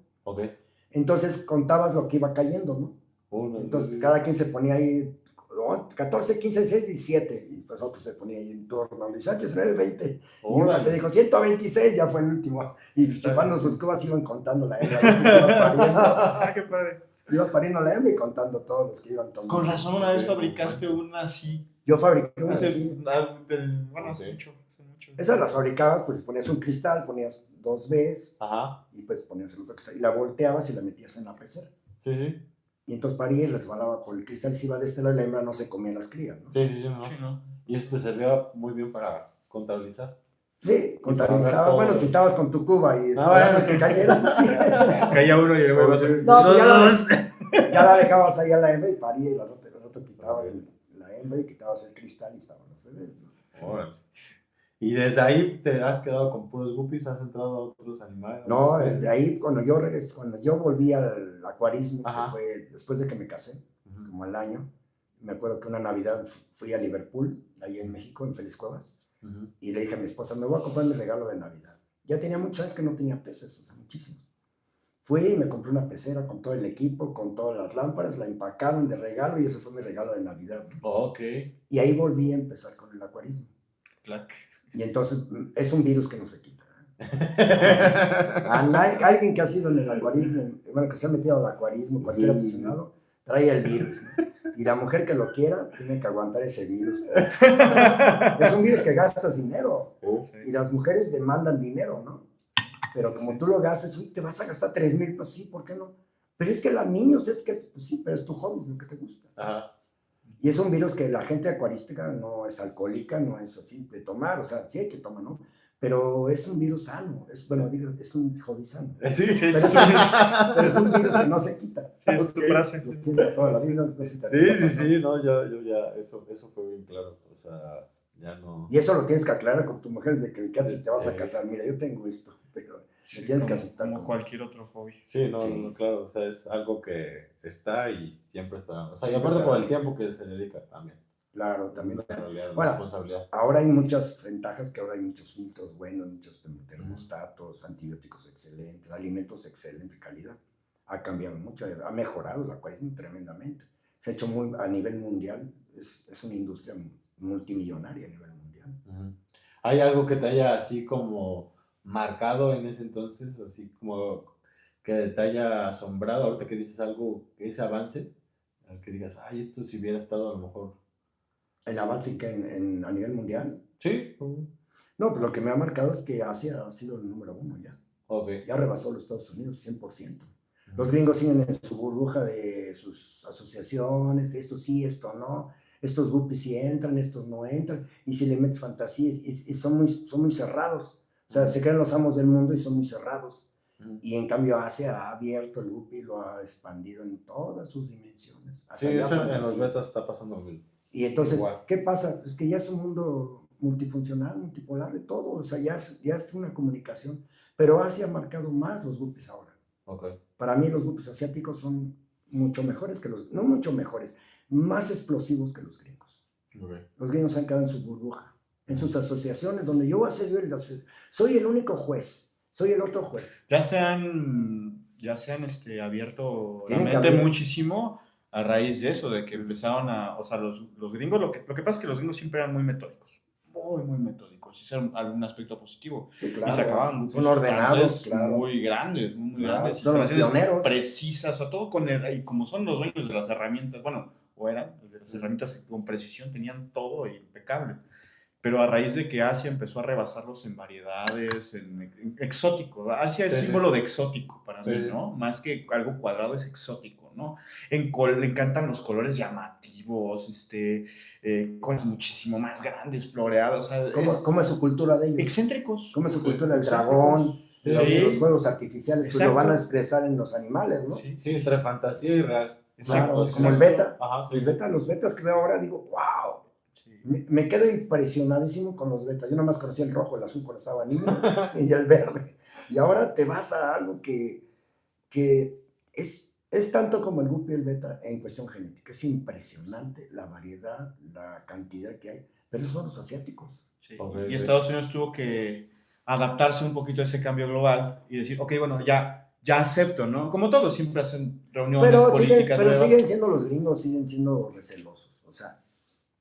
Entonces contabas lo que iba cayendo, ¿no? Entonces cada quien se ponía ahí 14, 15, 16, 17, y pues otro se ponía ahí en torno, 18, 19, 20, y uno le dijo 126, ya fue el último, y chupando sus cubas iban contando la hembra, iba pariendo. ¡Qué padre! Iba pariendo la hembra y contando todos los que iban tomando. Con razón, una vez fabricaste una así. Yo fabriqué una así. Bueno, hace mucho. Esas las fabricabas, pues ponías un cristal, ponías 2 Bs, y pues ponías el otro cristal, y la volteabas y la metías en la pecera. Y entonces paría y resbalaba por el cristal, y se iba de este lado y la hembra no se comía las crías, ¿no? No. Y eso te servía muy bien para contabilizar. Sí, contabilizaba. Bueno, si estabas con tu cuba y esperando que cayera, sí. Caía uno y luego iba a ser. No, pues ya la dejabas ahí a la hembra y paría, y el otro quitaba la hembra y quitabas el cristal y estaban los bebés, ¿no? ¿Y desde ahí te has quedado con puros guppies? ¿Has entrado a otros animales? No, de ahí cuando yo volví al acuarismo, que fue después de que me casé, como al año, me acuerdo que una Navidad fui a Liverpool, ahí en México, en Feliz Cuevas, y le dije a mi esposa, me voy a comprar mi regalo de Navidad. Ya tenía muchos años que no tenía peces, o sea, muchísimos. Fui y me compré una pecera con todo el equipo, con todas las lámparas, la empacaron de regalo y ese fue mi regalo de Navidad. Y ahí volví a empezar con el acuarismo. Y entonces es un virus que no se quita. Alguien que ha sido en el acuarismo, bueno, que se ha metido al acuarismo, cualquier aficionado, trae el virus, ¿no? Y la mujer que lo quiera tiene que aguantar ese virus. Es un virus que gastas dinero. Y las mujeres demandan dinero, ¿no? Pero como tú lo gastas, te vas a gastar 3,000 pesos, sí, ¿por qué no? Pero es que los niños, pues sí, pero es tu hobby, es lo que te gusta. Y es un virus que la gente acuarística no es alcohólica, no es así de tomar, o sea, sí hay que tomar, ¿no? pero es un virus sano, bueno, digo, es un hobby sano. Sí, Pero es un virus que no se quita. Sí, es tu frase. Lo tiene toda la vida, no sé si te sí, pasa, ¿no? no, yo ya, eso fue bien claro, o sea, ya no. Y eso lo tienes que aclarar con tu mujer desde que casi te vas a Sí. casar. Mira, yo tengo esto, pero Sí, lo tienes que como- aceptar. como cualquier otro hobby. Sí, no, Sí. no, claro, o sea, es algo que está y siempre está, o sea, y Siempre aparte está. por el tiempo que se dedica también, Claro, también. en realidad, Bueno, responsabilidad. ahora hay muchas ventajas, que ahora hay muchos filtros buenos, muchos termostatos, antibióticos excelentes, alimentos de excelente calidad. Ha cambiado mucho, ha mejorado el acuarismo tremendamente. Se ha hecho muy a nivel mundial, es una industria multimillonaria a nivel mundial. Ujú. ¿Hay algo que te haya así como marcado en ese entonces, así como que te haya asombrado, ahorita que dices algo, ese avance, al que digas, ay, esto si hubiera estado a lo mejor... El avance que a nivel mundial. Sí. No, pero lo que me ha marcado es que Asia ha sido el número 1 ya. Ok. Ya rebasó a los Estados Unidos 100%. Los gringos siguen en su burbuja de sus asociaciones, esto sí, esto no, estos guppies sí entran, estos no entran, y si le metes fantasías, y son muy cerrados. O sea, se creen los amos del mundo y son muy cerrados. Y en cambio Asia ha abierto el guppy, lo ha expandido en todas sus dimensiones. Sí, eso en los betas está pasando lo mismo. Y entonces, igual. ¿qué pasa? Es que ya es un mundo multifuncional, multipolar de todo, o sea, ya es una comunicación, pero Asia ha marcado más los guppies ahora. Okay. Para mí los guppies asiáticos son mucho mejores que no mucho mejores, más explosivos que los gringos. Okay. Los gringos han quedado en su burbuja, en sus asociaciones, donde yo voy a ser soy el único juez, soy el otro juez. Ya se han abierto la Tienen que mente abrir. muchísimo a raíz de eso, de que empezaron o sea, los gringos, lo que pasa es que los gringos siempre eran muy metódicos, muy metódicos, y ese era algún aspecto positivo. Sí, claro. Y sacaban Son ordenados, claro. muy grandes, muy Claro, grandes, son los instalaciones pioneros. precisas, o todo y como son los dueños de las herramientas, bueno, o eran, de las herramientas con precisión, tenían todo impecable. Pero a raíz de que Asia empezó a rebasarlos en variedades, en exótico. Asia es símbolo de exótico para mí, ¿no? Más que algo cuadrado, es exótico, ¿no? Le encantan los colores llamativos, cosas muchísimo más grandes, floreadas. O sea, ¿Cómo es su cultura de ellos? Excéntricos. ¿Cómo es su cultura? El dragón, los juegos artificiales, pues lo van a expresar en los animales, ¿no? Sí, entre fantasía y real. Claro, como el beta. Ajá, sí. Los betas que veo ahora, digo, wow. Me quedo impresionadísimo con los betas. Yo nada más conocía el rojo, el azul cuando estaba niño y el verde. Y ahora te vas a algo que es tanto como el guppy y el beta en cuestión genética. Es impresionante la variedad, la cantidad que hay. Pero esos son los asiáticos. Sí. Y Estados Unidos tuvo que adaptarse un poquito a ese cambio global y decir, ok, bueno, ya acepto, ¿no? Como todos siempre hacen reuniones políticas. Pero siguen siendo los gringos, siguen siendo recelosos. O sea,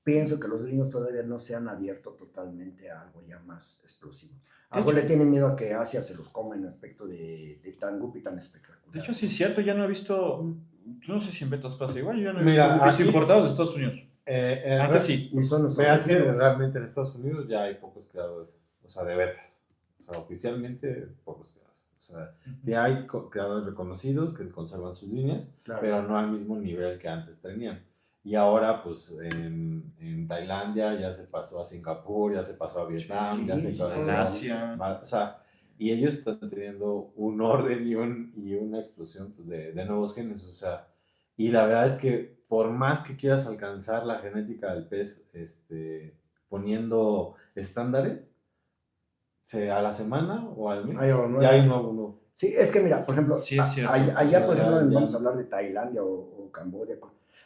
pienso que los gringos todavía no se han abierto totalmente a algo ya más explosivo. Algo le tienen miedo a que Asia se los coma en aspecto de tan guppy tan espectacular. De hecho, sí es cierto, ya no he visto, no sé si en betas pasa igual, yo ya no he Mira, visto guppies aquí, importados de Estados Unidos. Antes sí. Y son Me hace realmente en Estados Unidos ya hay pocos creadores, o sea, de betas. O sea, oficialmente pocos creadores. O sea, ya hay creadores reconocidos que conservan sus líneas, claro, pero no al mismo nivel que antes tenían. Y ahora, pues, en Tailandia ya se pasó a Singapur, ya se pasó a Vietnam, ya se pasó en Asia. O sea, y ellos están teniendo un orden y una explosión pues, de nuevos genes. O sea, y la verdad es que por más que quieras alcanzar la genética del pez poniendo estándares, a la semana o al mes, ya hay nuevo. Sí, es que mira, por ejemplo, sí, es cierto. allá, por ejemplo, vamos a hablar de Tailandia o Camboya.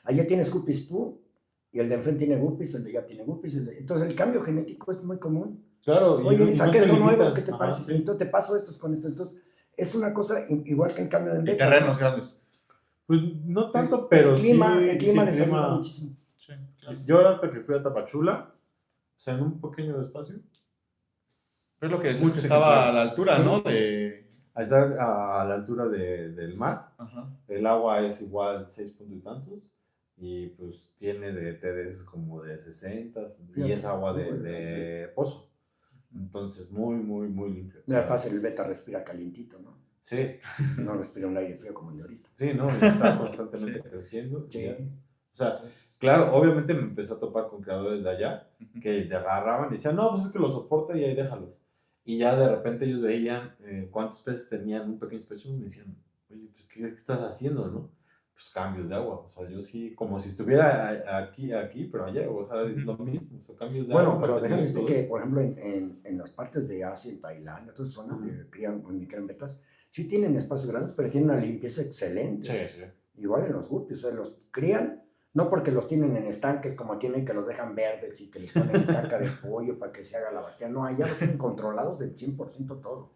Allá tienes guppies tú, y el de enfrente tiene guppies, el de allá tiene guppies. Entonces el cambio genético es muy común. Claro. Oye, saqué estos nuevos, ¿qué te parece? Sí. Entonces te paso estos con esto. Entonces es una cosa igual que el cambio de beta. Terrenos grandes. Pues no tanto, pero el clima les ayuda muchísimo. Sí, claro. Yo ahora que fui a Tapachula, o sea, en un pequeño espacio. Es lo que decís, que estaba a la altura, ¿no? Ahí está a la altura del mar. Ajá. El agua es igual 6 puntos y tantos. Y pues tiene de TDS como de 60 y es agua de pozo. Entonces, muy, muy, muy limpio. Mira, pasa, el beta respira calientito, ¿no? Sí. No respira un aire frío como el de ahorita. Sí, ¿no? Está constantemente creciendo. Sí. O sea, claro, obviamente me empecé a topar con creadores de allá que te agarraban y decían, no, pues es que lo soporta y ahí déjalos. Y ya de repente ellos veían cuántos peces tenían un pequeño pecho y me decían, oye, pues, ¿qué estás haciendo, no? Pues cambios de agua, o sea, yo sí, como si estuviera aquí, pero allá, o sea, es lo mismo, o sea, cambios de Bueno, agua, pero déjame mantenimiento, decir todo que, eso. por ejemplo, en las partes de Asia, en Tailandia, todas zonas de crían, donde crían betas, sí tienen espacios grandes, pero tienen una limpieza excelente. Sí, sí. Igual en los guppies, o sea, los crían, no porque los tienen en estanques como aquí en que los dejan verdes y que les ponen caca de pollo para que se haga la batida, no, allá los tienen controlados del 100% todo,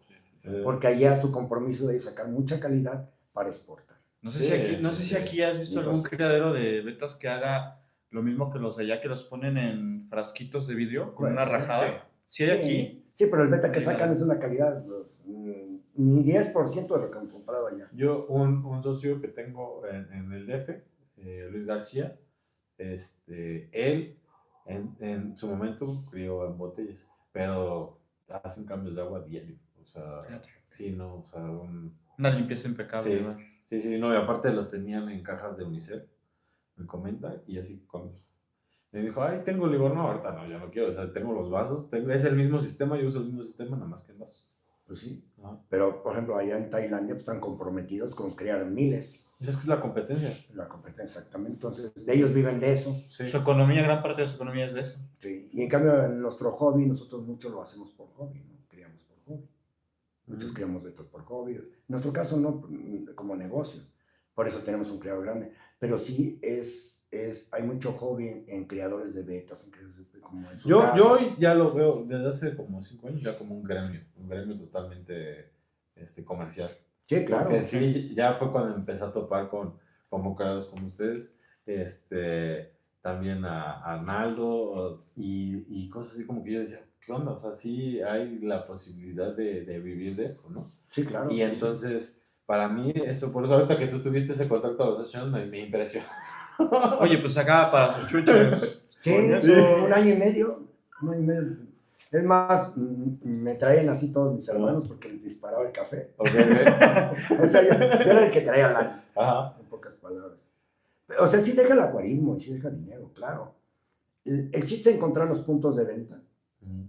porque allá su compromiso es sacar mucha calidad para exportar. No sé, Sí, si aquí, no sí, sé si sí. aquí has visto algún Entonces- criadero de betas que haga lo mismo que los de allá, que los ponen en frasquitos de vidrio con Puede una ser, rajada. ¿Sí hay aquí? Sí, pero el beta que Sí, sacan nada. es una calidad, pues, ni 10% de lo que han comprado allá. Yo, un socio que tengo en el DF, Luis García, él en su momento crió en botellas, pero hacen cambios de agua diario. O sea, Fíjate. sí, no, o sea, Una limpieza impecable, sí, ¿verdad? sí, no, y aparte los tenían en cajas de Unicel, me comenta, y así cuando me dijo, ay, tengo, le digo, no, ahorita no, ya no quiero, o sea, tengo los vasos, es el mismo sistema, yo uso el mismo sistema, nada más que en vasos. Pues sí, Ajá. pero por ejemplo allá en Tailandia pues, están comprometidos con crear miles, Pues es que es la competencia. la competencia exactamente, entonces de ellos viven de eso. Sí. Su economía, gran parte de su economía es de eso. Sí. Y en cambio en nuestro hobby nosotros mucho lo hacemos por hobby, ¿no? Criamos por hobby. Muchos criamos betas por hobby. En nuestro caso no como negocio, por eso tenemos un criador grande, pero sí hay mucho hobby en criadores de betas, en criadores como en su Yo casa. hoy ya lo veo desde hace como 5 años ya como un gremio totalmente comercial. Sí, claro. Porque sí, ya fue cuando empecé a topar con creadores como ustedes, también a Arnaldo y cosas así como que yo decía, ¿qué onda? O sea, sí hay la posibilidad de vivir de esto, ¿no? Sí, claro. Y entonces, para mí, eso, por eso ahorita que tú tuviste ese contacto a los 8 años, me impresionó. Oye, pues acá para sus chuchos. Sí, con sí, eso- un año y medio. Es más, me traían así todos mis hermanos porque les disparaba el café. Ok. O sea, yo era el que traía lana, Ajá. en pocas palabras. O sea, sí deja el acuarismo y sí deja dinero, claro. El chiste es encontrar los puntos de venta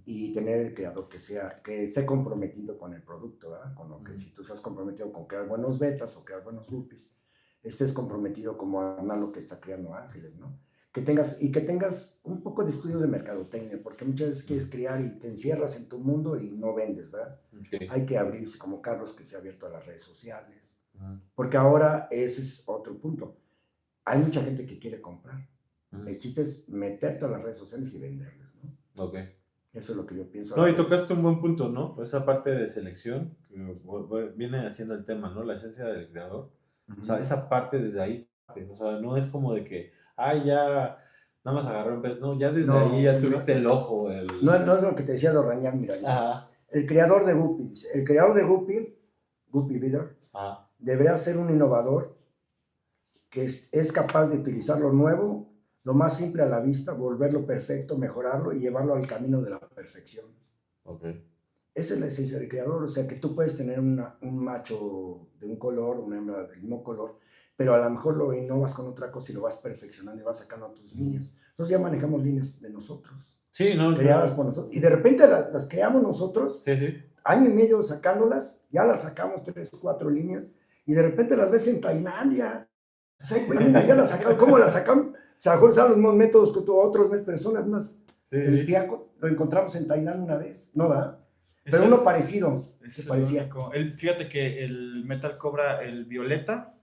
y tener el creador que esté comprometido con el producto, ¿verdad? Con lo que si tú estás comprometido con crear buenos betas o crear buenos guppies, estés comprometido como Arnaldo que está creando ángeles, ¿no? Que tengas un poco de estudios de mercadotecnia, porque muchas veces quieres criar y te encierras en tu mundo y no vendes, ¿verdad? Okay. Hay que abrirse como Carlos que se ha abierto a las redes sociales, porque ahora ese es otro punto. Hay mucha gente que quiere comprar. El chiste es meterte a las redes sociales y venderles, ¿no? Ok. Eso es lo que yo pienso. No, y tocaste un buen punto, ¿no? Esa parte de selección que viene haciendo el tema, ¿no? La esencia del creador. O sea, esa parte desde ahí, o sea, no es como de que, ay, ya, nada más agarré un pez, no, ya desde ahí ya tuviste el ojo. No es lo que te decía Dorrañán, mira, dice, el creador de Guppy, dice, el creador de Guppy Builder, deberá ser un innovador que es capaz de utilizar lo nuevo, lo más simple a la vista, volverlo perfecto, mejorarlo y llevarlo al camino de la perfección. Okay. Esa es la esencia del creador, o sea que tú puedes tener un macho de un color, una hembra del mismo color, pero a lo mejor lo innovas con otra cosa y lo vas perfeccionando y vas sacando a tus líneas. Nosotros ya manejamos líneas de nosotros, sí, no, creadas por nosotros, y de repente las creamos nosotros, sí. Año y medio sacándolas, ya las sacamos 3 o 4 líneas, y de repente las ves en Tailandia. O sea, mira, ya las sacamos, ¿cómo las sacamos? O sea, a lo mejor saben los mismos métodos que tú, otros personas más. El piaco lo encontramos en Tailandia una vez, ¿no va? Pero uno parecido, se parecía. Fíjate que el Metal Cobra, el violeta,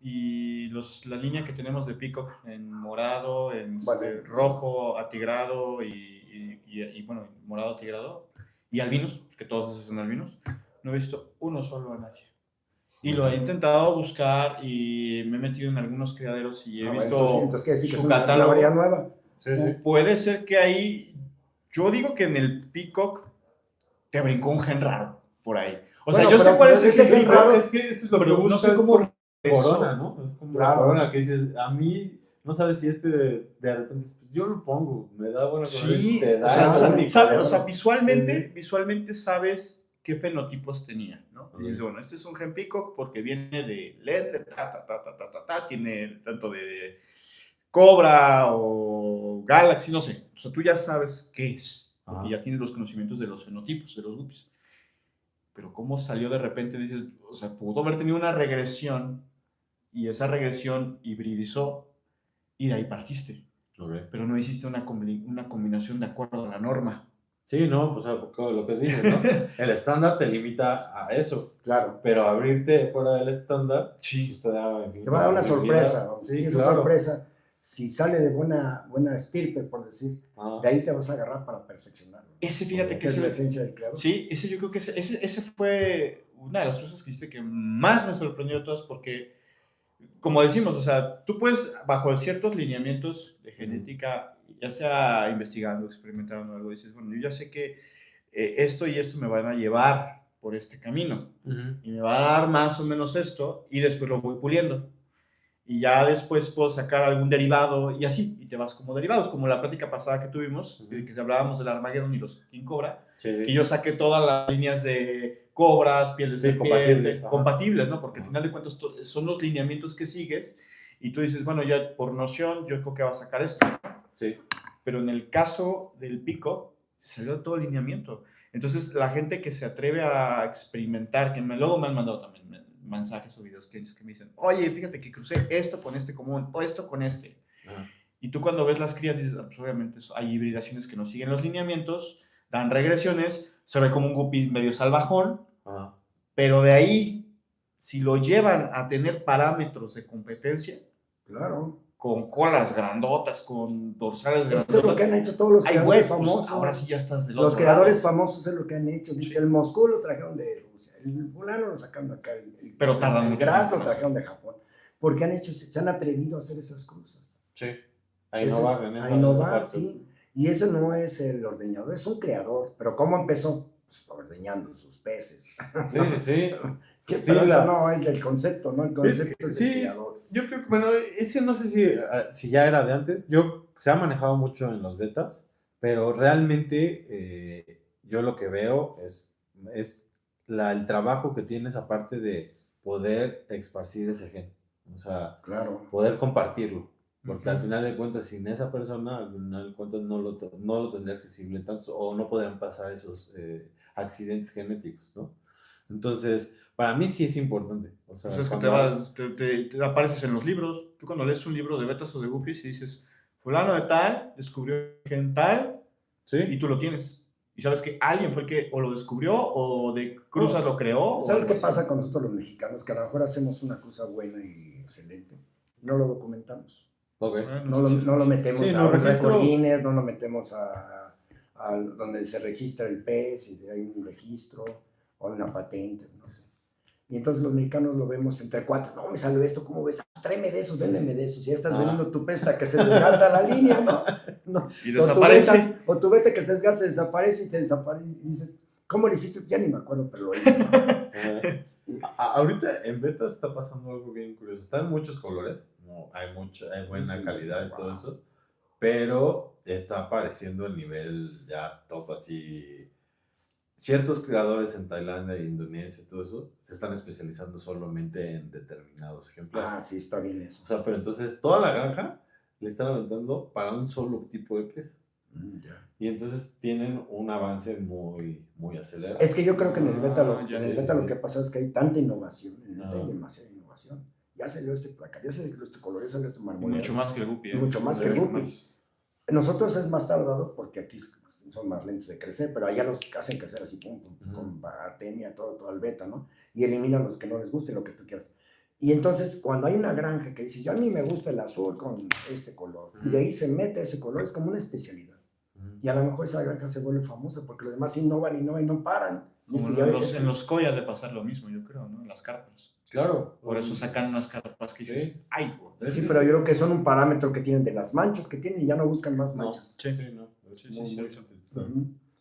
y la línea que tenemos de Peacock en morado, en rojo atigrado y bueno, morado atigrado, y albinos, que todos esos son albinos, no he visto uno solo en Asia. Y lo he intentado buscar y me he metido en algunos criaderos y he visto entonces ¿qué decir? su Que es catálogo. una variedad nueva. Sí. Puede ser que ahí, yo digo que en el Peacock te brincó un gen raro por ahí. O sea, yo sé cuál es el gen raro. Es que eso es lo que buscas, no sé cómo corona, ¿no? Es como la corona que dices, a mí, no sabes si de repente, pues yo lo pongo, me da buena corona. Sí, te da o sea, visualmente sabes qué fenotipos tenía, ¿no? Y dices, bueno, este es un gen Peacock porque viene de LED, tiene tanto de Cobra o Galaxy, no sé. O sea, tú ya sabes qué es. porque ya tienes los conocimientos de los fenotipos, de los guppies. Pero cómo salió de repente, dices, o sea, pudo haber tenido una regresión y esa regresión hibridizó y de ahí partiste. Pero no hiciste una combinación de acuerdo a la norma. Sí, no, pues lo que dices, ¿no? El estándar te limita a eso, Claro. pero abrirte fuera del estándar, Sí. pues te da Te va a dar una sorpresa. Sí, y esa claro. sorpresa, si sale de buena estirpe, por decir, de ahí te vas a agarrar para perfeccionarlo. Ese, fíjate que es la esencia del creador. Sí, ese yo creo que ese fue una de las cosas que hiciste que más me sorprendió de todas, porque, como decimos, o sea, tú puedes, bajo ciertos lineamientos de genética, ya sea investigando, experimentando algo, dices, bueno, yo ya sé que esto y esto me van a llevar por este camino, y me va a dar más o menos esto, y después lo voy puliendo. Y ya después puedo sacar algún derivado y así, y te vas como derivados, como la plática pasada que tuvimos, que hablábamos del Armageddon y los King Cobra, que yo saqué todas las líneas de cobras, pieles de serpiente, compatibles, ¿no? Porque al final de cuentas son los lineamientos que sigues, y tú dices, bueno, ya por noción yo creo que va a sacar esto. Sí. Pero en el caso del pico, se salió todo el lineamiento. Entonces, la gente que se atreve a experimentar, que luego me han mandado también mensajes o videos clientes que me dicen, oye, fíjate que crucé esto con este común, o esto con este. Y tú cuando ves las crías dices, pues obviamente hay hibridaciones que no siguen los lineamientos, dan regresiones, se ve como un guppy medio salvajón, pero de ahí, si lo llevan a tener parámetros de competencia, claro, con colas grandotas, con dorsales grandotas. Esto es lo que han hecho todos los creadores famosos. Pues ahora sí ya estás del Los otro creadores lado. famosos es lo que han hecho. Dice, el Moscú lo trajeron de Rusia, el fulano lo sacaron acá, pero tardan mucho. El Graz lo trajeron de Japón. Porque se han atrevido a hacer esas cosas. Sí, a innovar en esa A innovar, parte. sí. Y ese no es el ordeñador, es un creador. Pero ¿cómo empezó? Pues ordeñando sus peces. Sí. Pero eso no es el concepto, ¿no? El concepto es el creador. Yo creo que, bueno, ese no sé si ya era de antes. Se ha manejado mucho en los betas, pero realmente yo lo que veo es el trabajo que tienes aparte de poder esparcir ese gen. O sea, poder compartirlo. Porque al final de cuentas, sin esa persona, al final de cuentas no lo tendría accesible tanto, o no podrían pasar esos accidentes genéticos, ¿no? Entonces, para mí sí es importante. O sea, pues es que te apareces en los libros. Tú cuando lees un libro de betas o de guppies y dices, fulano de tal descubrió gen tal, ¿sí? Y tú lo tienes. Y sabes que alguien fue el que o lo descubrió o de cruzas lo creó. ¿Sabes qué pasa con nosotros los mexicanos? Que a lo mejor hacemos una cosa buena y excelente. No lo documentamos. Okay. No lo metemos a un récord Guinness, no lo metemos a donde se registra el pez y hay un registro o una patente, no sé. Y entonces los mexicanos lo vemos entre cuates, no, me salió esto, ¿cómo ves? Tráeme de esos, véndeme de esos. Y ya estás vendiendo tu pez hasta que se desgasta la línea, ¿no? Y desaparece. O tu beta que se desgasta, desaparece y te desaparece. Y dices, ¿cómo lo hiciste? Ya ni me acuerdo, pero lo hice. Ahorita en beta está pasando algo bien curioso. Están muchos colores, hay buena calidad y todo eso, pero está apareciendo el nivel ya top así. Ciertos creadores en Tailandia e Indonesia y todo eso se están especializando solamente en determinados ejemplares. Ah, sí, está bien eso. O sea, pero entonces toda la granja le están aventando para un solo tipo de pez. Y entonces tienen un avance muy, muy acelerado. Es que yo creo que en el beta, lo que pasa es que hay tanta innovación, hay demasiada innovación. Ya salió este placar, ya salió este color, ya salió este marmolero. Mucho más que el guppy. Mucho más que el guppy. Nosotros es más tardado porque aquí son más lentos de crecer, pero allá los hacen crecer así, con artemia, todo el beta, ¿no? Y eliminan los que no les guste, lo que tú quieras. Y entonces, cuando hay una granja que dice, yo a mí me gusta el azul con este color, y de ahí se mete ese color, es como una especialidad. Y a lo mejor esa granja se vuelve famosa porque los demás innovan y no paran. Como en los collas de pasar lo mismo, yo creo, ¿no? En las carpas. Claro. Por eso sacan unas carpas que dices, ¡ay, güey! Sí, pero yo creo que son un parámetro que tienen de las manchas que tienen y ya no buscan más manchas. Sí, no.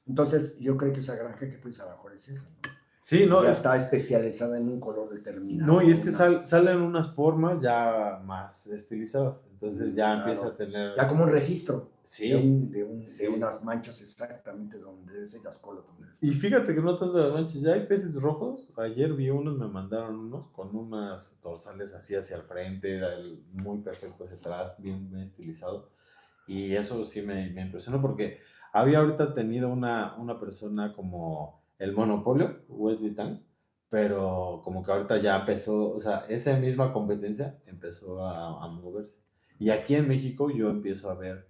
Entonces, yo creo que esa granja que tú dices a lo mejor es esa, ¿no? Sí, no. Ya está especializada en un color determinado. No, y es que salen unas formas ya más estilizadas. Entonces ya empieza a tener. Ya como un registro. Sí. De unas manchas exactamente donde deben ser las colas. Y fíjate que no tanto las manchas, ya hay peces rojos. Ayer vi unos, me mandaron unos con unas dorsales así hacia el frente, muy perfecto hacia atrás, bien estilizado. Y eso sí me impresionó porque había ahorita tenido una persona como el Monopolio, Wesley Tang, pero como que ahorita ya empezó, o sea, esa misma competencia empezó a moverse. Y aquí en México yo empiezo a ver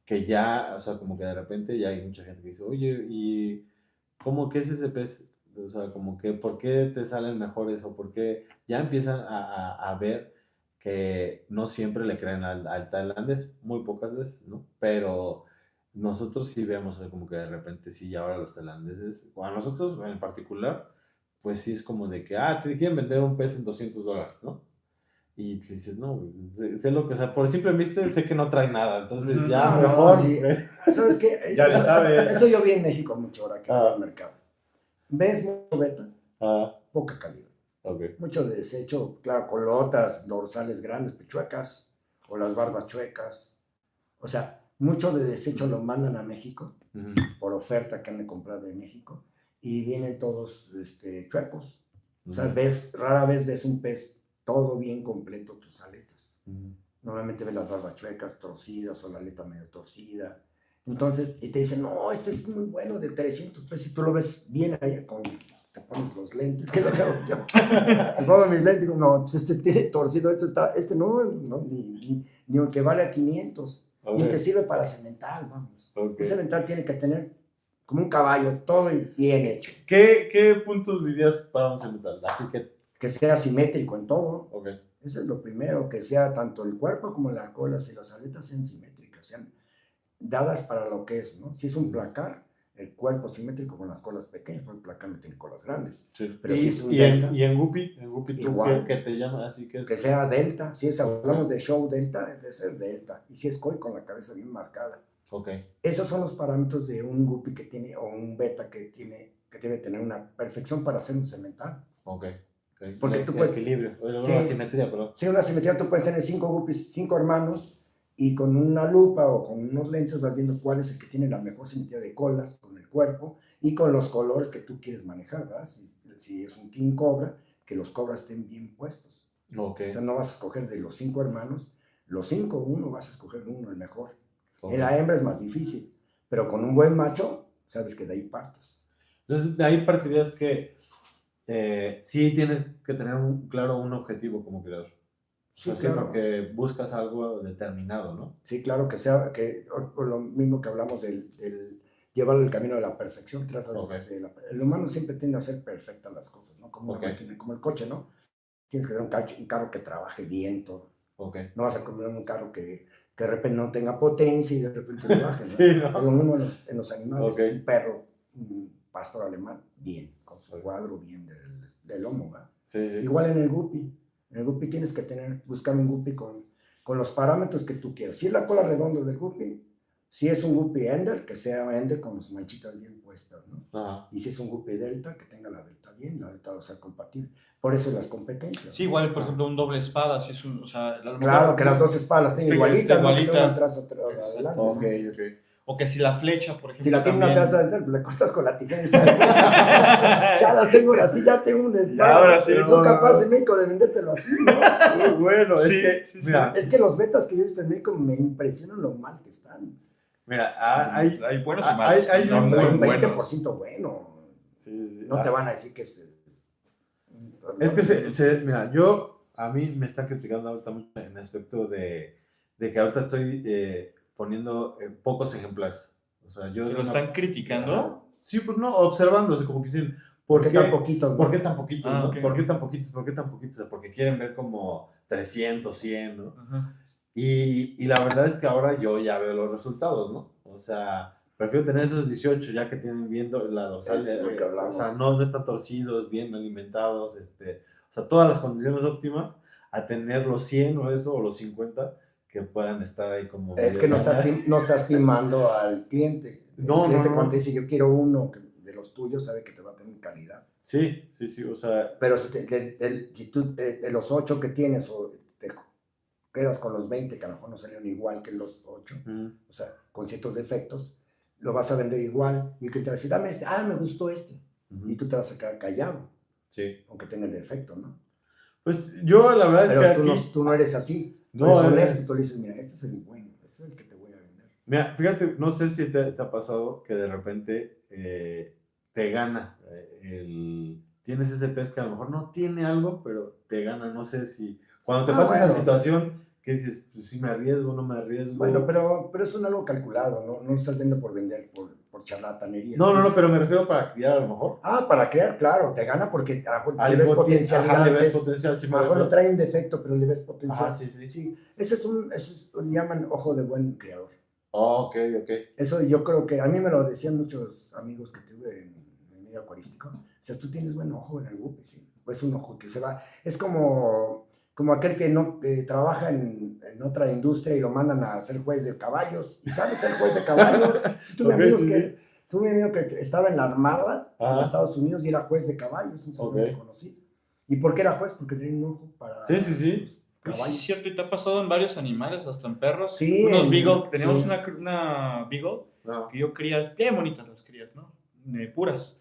que ya, o sea, como que de repente ya hay mucha gente que dice, oye, ¿y cómo que es ese pez? O sea, como que, ¿por qué te salen mejores? O por qué ya empiezan a ver que no siempre le creen al tailandés, muy pocas veces, ¿no? Pero nosotros sí vemos como que de repente sí, ya ahora los tailandeses, o a nosotros en particular, pues sí es como de que, te quieren vender un pez en $200, ¿no? Y te dices, no, güey, sé lo que, o sea, por simple vista sé que no trae nada, entonces ya No, no, mejor. sí. ¿Sabes qué? Ya lo sabes. Eso yo vi en México mucho ahora que fui Ah. al mercado. ¿Ves mucho beta? Ah, Poca calidad. ok. Mucho de desecho, claro, colotas, dorsales grandes, pechuecas, o las barbas chuecas. O sea, mucho de desecho lo mandan a México Ujú. por oferta que han de comprar de México y vienen todos chuecos. O sea, Ujú. rara vez ves un pez todo bien completo, tus aletas. Ujú. Normalmente ves las barbas chuecas, torcidas o la aleta medio torcida. Entonces, y te dicen, no, este es muy bueno, de 300 pesos, y tú lo ves bien allá te pones los lentes, que lo hago yo. Me pongo mis lentes y digo, no, pues este tiene torcido, este no, ni aunque vale a 500, ni te sirve para cemental, vamos. Ok. Un cemental tiene que tener como un caballo, todo bien hecho. ¿Qué puntos dirías para un cemental? Así que sea simétrico en todo. ok. Eso es lo primero, que sea tanto el cuerpo como la cola, si las aletas sean simétricas, sean dadas para lo que es, ¿no? Si es un placar, el cuerpo simétrico con las colas pequeñas, el placar no tiene colas grandes. Sí. Pero si es un y delta, en Guppy tú igual. ¿qué te llama? Así que es. Que sea delta, si hablamos de show delta, debe ser delta. Y si es koi con la cabeza bien marcada. Ok. Esos son los parámetros de un guppy que tiene, o un beta que debe tener una perfección para hacer un cemental. Ok. Porque tú puedes, equilibrio, sí, una simetría, perdón. Sí, una simetría, tú puedes tener 5 guppies, 5 hermanos, y con una lupa o con unos lentes vas viendo cuál es el que tiene la mejor simetría de colas con el cuerpo y con los colores que tú quieres manejar, ¿verdad? Si es un king cobra, que los cobras estén bien puestos. Ok. O sea, no vas a escoger de los 5 hermanos, los 5, uno vas a escoger uno, el mejor. Ok. En la hembra es más difícil, pero con un buen macho, sabes que de ahí partes. Entonces, de ahí partirías que sí tienes que tener un objetivo como creador. Sí, o sea, claro. Sí, porque buscas algo determinado, ¿no? Sí, claro, que sea, o lo mismo que hablamos del llevar el camino de la perfección. El humano siempre tiende a hacer perfectas las cosas, ¿no? Como una máquina, como el coche, ¿no? Tienes que tener un carro que trabaje bien todo. No vas a comprar un carro que de repente no tenga potencia y de repente le baje, ¿no? Sí, ¿no? Es lo mismo en los animales. Un perro, un pastor alemán, bien, con su cuadro bien del lomo, ¿verdad? Sí. Igual en el guppy. En el guppy tienes que buscar un guppy con los parámetros que tú quieras. Si es la cola redonda del guppy, si es un guppy ender, que sea ender con las manchitas bien puestas, ¿no? Ajá. Y si es un guppy delta, que tenga la delta bien, la delta va a ser compatible. Por eso las competencias. Sí, igual, por ejemplo, un doble espada, si es un, o sea, claro, que las dos espadas tengan igualitas, no que tengan atrás adelante. Ok. O que si la flecha, por ejemplo, si la tiene también... una atrás adelante, le cortas con la tijera y ya las tengo así, ya tengo un espada. Ahora sí, son capaces en México de vendértelo así, ¿no? Bueno, Sí, mira, Es que los betas que yo he visto en México me impresionan lo mal que están. Mira, hay buenos y malos. hay no, un muy 20% buenos. bueno. Sí. No te van a decir que es que mira, a mí me están criticando ahorita mucho en el aspecto de que ahorita estoy poniendo pocos ejemplares. O sea, yo ¿Te lo están criticando? Sí, pues no, observándose, como que dicen, ¿Por qué tan poquitos? ¿Por qué tan poquitos? ¿no? Ok. ¿Por qué tan poquitos? ¿Por qué tan poquitos? O sea, porque quieren ver como 300, 100, ¿no? Ajá. Y la verdad es que ahora yo ya veo los resultados, ¿no? O sea, prefiero tener esos 18 ya que tienen viendo la dorsal, o sea, no están torcidos, bien alimentados, o sea, todas las condiciones óptimas, a tener los 100 o eso, o los 50, que puedan estar ahí como... Es que no estás timando al cliente. El cliente cuando te dice yo quiero uno de los tuyos, sabe que te va a tener calidad. Sí, o sea... Pero si tú de los 8 que tienes o te quedas con los 20 que a lo mejor no salieron igual que los 8, o sea, con ciertos defectos, lo vas a vender igual y el que te va a decir, dame este, me gustó este, y tú te vas a quedar callado, aunque tenga el defecto, ¿no? Pues yo la verdad pero es que tú no eres así, tú no, eres honesto, tú le dices, mira, este es el bueno, este es el que te voy a vender. Mira, fíjate, no sé si te ha pasado que de repente te gana tienes ese pez que a lo mejor no tiene algo, pero te gana, no sé si... Cuando te pasa esa Bueno. situación, que dices, pues si me arriesgo, no me arriesgo. Bueno, pero es un algo calculado, ¿no? No estás viendo por vender, por charlatanería. No, pero me refiero para criar a lo mejor. Para crear, claro, te gana porque a lo mejor le Algo ves ajá, potencialidad. le ves potencial, sí A me lo mejor no refiero. trae un defecto, pero le ves potencial. Ajá, sí. Sí, ese le llaman ojo de buen criador. Oh, ok. Eso yo creo que a mí me lo decían muchos amigos que tuve en el medio acuarístico. O sea, tú tienes buen ojo en el guppy, sí. Pues un ojo que se va. Es como aquel que no trabaja en otra industria y lo mandan a ser juez de caballos. ¿Y sabes ser juez de caballos? Tuve Ok, amigos sí. Tuve un amigo que estaba en la Armada en Ajá. Estados Unidos y era juez de caballos, un señor que conocí. ¿Y por qué era juez? Porque tenía un ojo para Sí. los Pues caballos. sí, es cierto, y te ha pasado en varios animales, hasta en perros. Sí, Unos Beagle, teníamos sí. una Beagle Ah, que yo crías, bien bonitas las crías, ¿no? Puras.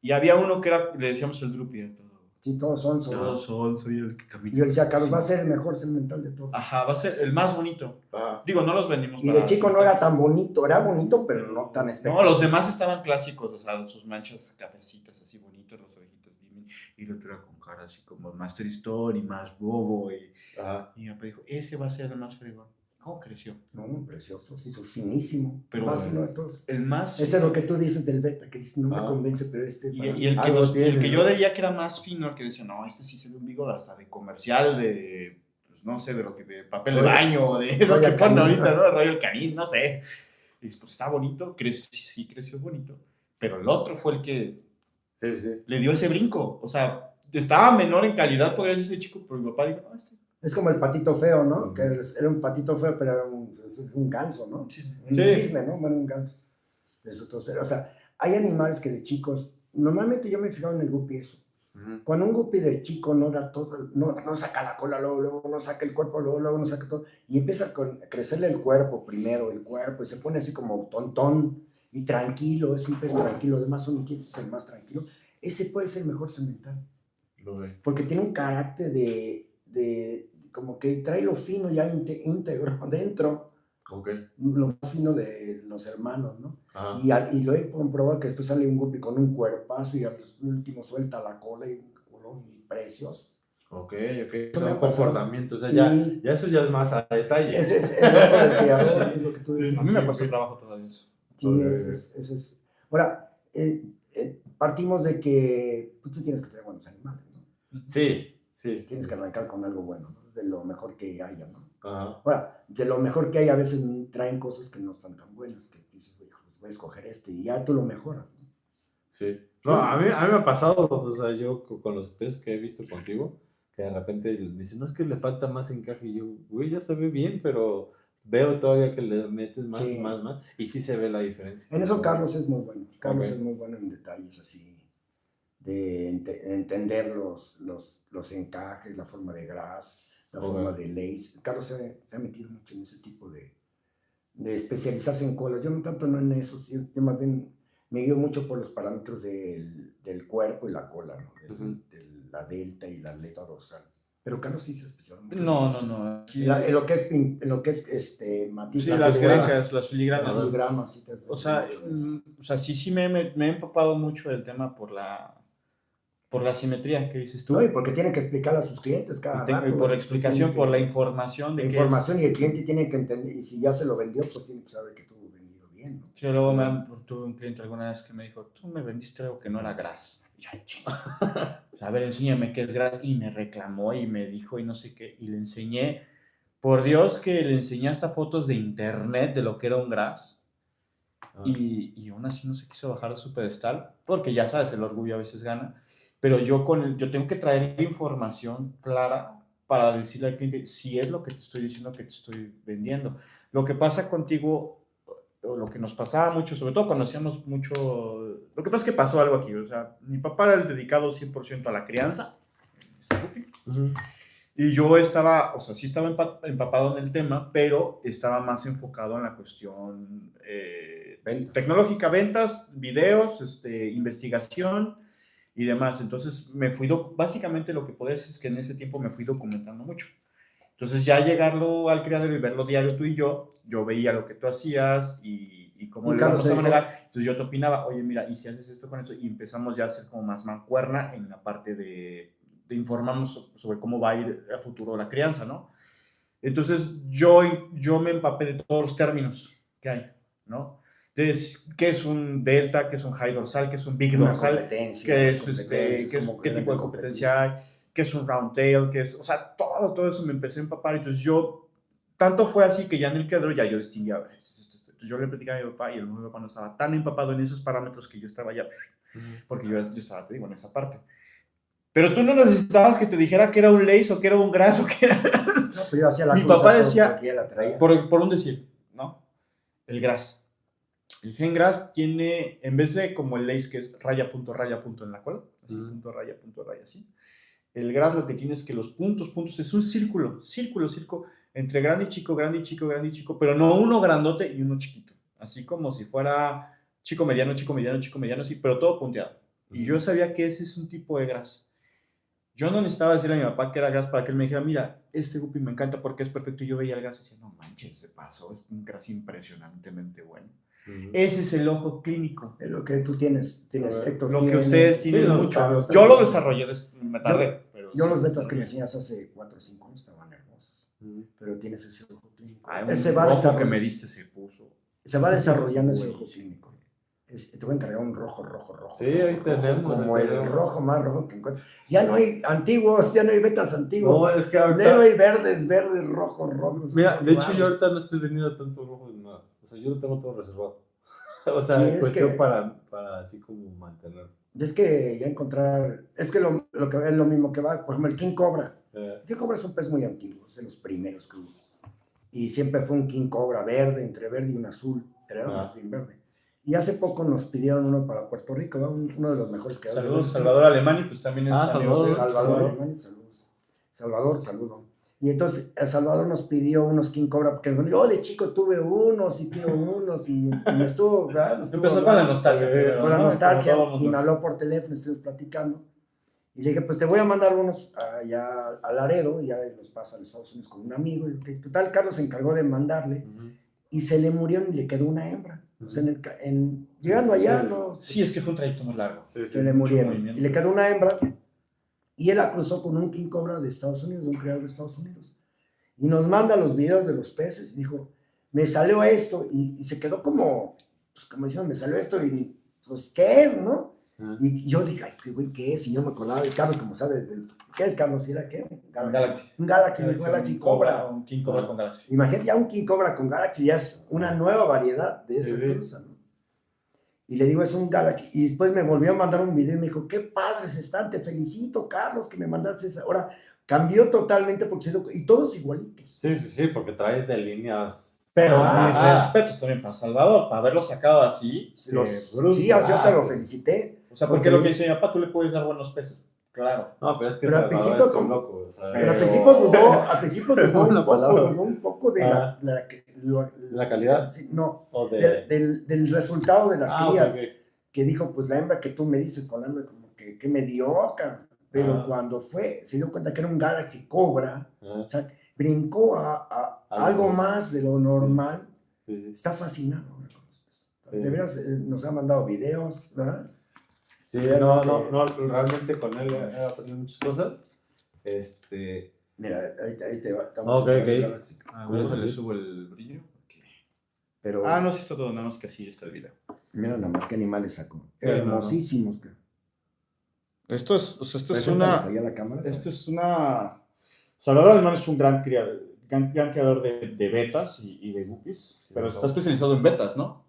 Y había uno que le decíamos el Drupi. Sí, todos son. Todos son, soy el que camina. Y yo le decía, Carlos, va a ser el mejor cemental de todos. Ajá, va a ser el más bonito. ah. Digo, no los vendimos Y de chico no era tan bonito, era bonito, pero no tan espectacular. No, los demás estaban clásicos, o sea, sus manchas cafecitas así bonitas, las orejitas bien, y el otro era con cara así como Master Stone y más bobo. Ajá. Y mi papá dijo, ese va a ser el más fregón. ¿Cómo creció? No, precioso, sí, finísimo. Pero el más fino de todos. El más... Ese es lo que tú dices del beta, que dices, no me convence, pero Y el que yo veía que era más fino, el que decía, no, este sí se ve un Beagle hasta de comercial, de, pues no sé, de papel de baño, de lo que ponen ahorita, ¿no? Royal Canin, no sé. Y dices, pues está bonito, sí creció bonito, pero el otro fue el que le dio ese brinco. O sea, estaba menor en calidad, podría decir ese chico, pero mi papá dijo, no, Es como el patito feo, ¿no? Que era un patito feo, pero era un ganso, ¿no? Sí. Un cisne, ¿no? Bueno, un ganso. O sea, hay animales que de chicos, normalmente yo me he fijado en el guppy eso. Cuando un guppy de chico no da todo, no saca la cola luego, no saca el cuerpo luego, no saca todo, y empieza a crecerle el cuerpo primero, y se pone así como tontón y tranquilo, es un pez tranquilo, además son inquietos, es el más tranquilo, ese puede ser el mejor cemental. Porque tiene un carácter de como que trae lo fino ya íntegro dentro. Okay. Lo más fino de los hermanos, ¿no? Ajá. Y lo he comprobado que después sale un guppy con un cuerpazo y al último suelta la cola y un color precioso. Ok. Son comportamientos, o sea, ya eso ya es más a detalle. Ese es el ojo del criador, es lo que tú dices. A mí me ha costado trabajo todavía eso. Sí, ese es. Ahora, partimos de que tú tienes que tener buenos animales, ¿no? Sí. Tienes que arrancar con algo bueno, ¿no? De lo mejor que haya, ¿no? Ajá. Ahora, de lo mejor que hay, a veces traen cosas que no están tan buenas, que dices, pues voy a escoger y ya tú lo mejoras, ¿no? Sí. No, a mí me ha pasado, o sea, yo con los peces que he visto contigo, que de repente me dicen, no, es que le falta más encaje, y yo, güey, ya se ve bien, pero veo todavía que le metes más, y sí se ve la diferencia. En eso Carlos es muy bueno. Carlos es muy bueno en detalles así, de entender los encajes, la forma de gras, la forma de lace. Carlos se ha metido mucho en ese tipo de especializarse en colas. Yo no tanto en eso, yo más bien me guío mucho por los parámetros del cuerpo y la cola, ¿no? De la delta y la aleta dorsal. Pero Carlos sí se especializó mucho. No. En lo que es matiz. Sí, las grencas, las filigranas. Las filigranas, sí. O sea, sí me he empapado mucho del tema por la simetría que dices tú. No, y porque tienen que explicarle a sus clientes cada rato. Y por la explicación, por la información. La información y el cliente tiene que entender, y si ya se lo vendió, pues tiene que saber que estuvo vendido bien, ¿no? Sí, luego tuve un cliente alguna vez que me dijo, tú me vendiste algo que no era gras. Y yo, o sea, a ver, enséñame qué es gras. Y me reclamó y me dijo y no sé qué. Y le enseñé, por Dios que le enseñé hasta fotos de internet de lo que era un gras. Y aún así no se quiso bajar de su pedestal, porque ya sabes, el orgullo a veces gana. Pero yo tengo que traer información clara para decirle al cliente si es lo que te estoy diciendo que te estoy vendiendo. Lo que pasa contigo, o lo que nos pasaba mucho, sobre todo cuando hacíamos mucho... Lo que pasa es que pasó algo aquí. O sea, mi papá era el dedicado 100% a la crianza. Y yo estaba, o sea, sí estaba empapado en el tema, pero estaba más enfocado en la cuestión tecnológica, ventas, videos, investigación y demás. Entonces básicamente lo que puedo decir es que en ese tiempo me fui documentando mucho. Entonces ya llegarlo al criadero y verlo diario tú y yo veía lo que tú hacías y cómo Y le Carlos íbamos a se dedicó- manejar. Entonces yo te opinaba, oye, mira, ¿y si haces esto con eso? Y empezamos ya a hacer como más mancuerna en la parte de informarnos sobre cómo va a ir a futuro la crianza, ¿no? Entonces yo me empapé de todos los términos que hay, ¿no? Entonces, ¿qué es un delta? ¿Qué es un high dorsal? ¿Qué es un big Una dorsal? competencia, ¿Qué las es, competencias, qué, cómo qué deben tipo de competir. competencia hay? ¿Qué es un round tail? ¿Qué es? O sea, todo eso me empecé a empapar. Entonces yo, tanto fue así que ya en el criadero ya yo distinguía, esto, esto, esto. Entonces yo le platicaba a mi papá y el mi papá no estaba tan empapado en esos parámetros que yo estaba ya, porque yo estaba, te digo, en esa parte. Pero tú no necesitabas que te dijera que era un lace o que era un gras o que era... No, pero yo hacía la Mi cruza papá todo decía, porque ya la traía. por un decir, ¿no? El gras. El gen gras tiene, en vez de como el lace que es raya, punto en la cola, así, punto, raya, así. El gras lo que tiene es que los puntos, es un círculo, entre grande y chico, grande y chico, grande y chico, pero no uno grandote y uno chiquito. Así como si fuera chico, mediano, así, pero todo punteado. Y yo sabía que ese es un tipo de gras. Yo no necesitaba decirle a mi papá que era gras para que él me dijera, mira, este guppy me encanta porque es perfecto. Y yo veía el gras y decía, no manches, se pasó, es un gras impresionantemente bueno. Ese es el ojo clínico. Es lo que tú tienes, Héctor. Lo que tienes, ustedes tienen sí, mucho. Carlos, Yo lo también. desarrollé, me tardé. Pero Yo sí, los lo betas que me desarrollé. enseñas hace 4 o 5 años estaban hermosos. Pero tienes ese ojo clínico. Ay, Ese un va rojo que desarrollando- me diste se puso. Se va desarrollando ese Güey. ojo clínico. Te voy a encargar un rojo. Sí, ahí rojo, tenemos, como ahí el tenemos. rojo más rojo que encuentras. Ya no hay antiguos, ya no hay betas No, antiguos. es que Ya no ahorita... hay verdes, rojos. Mira, de hecho raros. yo ahorita no estoy vendiendo tanto rojo de nada. O sea, yo lo tengo todo reservado. O sea, Sí, en es cuestión que- para así como mantener. Es que ya encontrar, es que lo que es lo mismo que va, por ejemplo, el King Cobra. El King Cobra es un pez muy antiguo, es de los primeros que hubo. Y siempre fue un King Cobra verde, entre verde y un azul, pero era más bien verde. Y hace poco nos pidieron uno para Puerto Rico, ¿no? Uno de los mejores que Saludos, Salvador Alemán, y pues también es amigo Salvador. de- Salvador Alemán, saludos. Salvador, saludo. Y entonces el Salvador nos pidió unos King Cobra, porque yo de chico tuve unos y quiero unos, y me estuvo, ¿verdad? Empezó con la nostalgia. primero, con la ¿no? nostalgia, Como todo mundo. y me habló por teléfono, estuvimos platicando. Y le dije, pues te voy a mandar unos allá a Laredo, y ya los pasa a Estados Unidos con un amigo. Y total, Carlos se encargó de mandarle, y se le murieron y le quedó una hembra. O sea, llegando allá, no, Sí, es que fue un trayecto más largo. se le murieron. movimiento. Y le quedó una hembra, y él la cruzó con un King Cobra de Estados Unidos, de un criador de Estados Unidos. Y nos manda los videos de los peces, y dijo, me salió esto, y se quedó como, pues como diciendo, me salió esto, y pues, ¿qué es, no? Y yo dije, ay, qué güey, ¿qué es? Y yo me acordaba de Carlos, como sabe, ¿qué es, Carlos? ¿Y era qué? Un Galaxy. Un Galaxy Cobra. Un King Cobra con Galaxy. Imagínate ya un King Cobra con Galaxy, ya es una nueva variedad de esa cruza, ¿no? Y le digo, es un Galaxy. Y después me volvió a mandar un video y me dijo, qué padres están, te felicito, Carlos, que me mandaste esa. Ahora, cambió totalmente porque y todos igualitos. Sí, porque traes de líneas. Pero mis respetos también para Salvador, para haberlo sacado así. Sí, yo hasta lo felicité. O sea, porque lo que dice mi papá, tú le puedes dar buenos peces. Claro. No, pero es que Pero al Salvador principio es un como- loco. O sea, Pero al principio dudó Una palabra. un poco de ¿La calidad? Sí, no, O de... del resultado de las crías. ok. Que dijo, pues la hembra que tú me dices con la hembra, como que mediocre. Pero cuando se dio cuenta que era un Galaxy Cobra, o sea, brincó a algo más de lo normal. Sí. Está fascinado con los peces. Sí. De veras, nos ha mandado videos, ¿verdad? Sí, Realmente- no, realmente con él he aprendido muchas cosas. Mira, ahí te va. Estamos Ok, a hacer ok. el Galaxy. A ver, ver, sí. le subo el brillo. Pero No, sí está todo, nada más que así está el video. mira nada más qué animales sacó. Sí, Hermosísimos. Esto es, o sea, Preséntalos ahí a la cámara. Esto es una... Salvador Alemán es un gran creador de betas y de guppies, Sí, pero no. está especializado en betas, ¿no?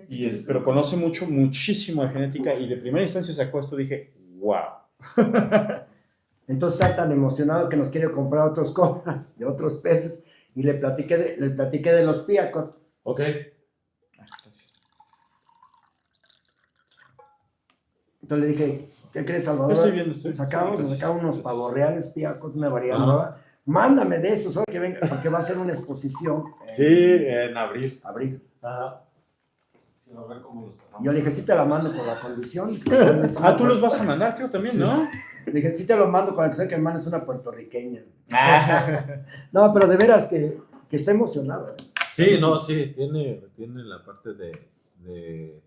Sí, Pero conoce muchísimo de genética y de primera instancia sacó esto y dije, wow. Entonces está tan emocionado que nos quiere comprar otros cobras de otros peces y le platiqué de los Piacot. Ok. Entonces le dije, ¿qué crees, Salvador? Estoy viendo, Sacamos unos pavorreales Piacot, una variedad Ajá. nueva. Mándame de esos, que venga, porque va a ser una exposición. Sí, en abril. Abril. Ajá. Sí, a ver cómo los pasamos. Yo le dije, sí te la mando por la condición. Tú los vas a mandar, creo también, Sí. ¿no? Le dije, sí te lo mando, con la que sea que me mandes una puertorriqueña. Ah. No, pero de veras que está emocionado. Sí, no, sí, tiene la parte de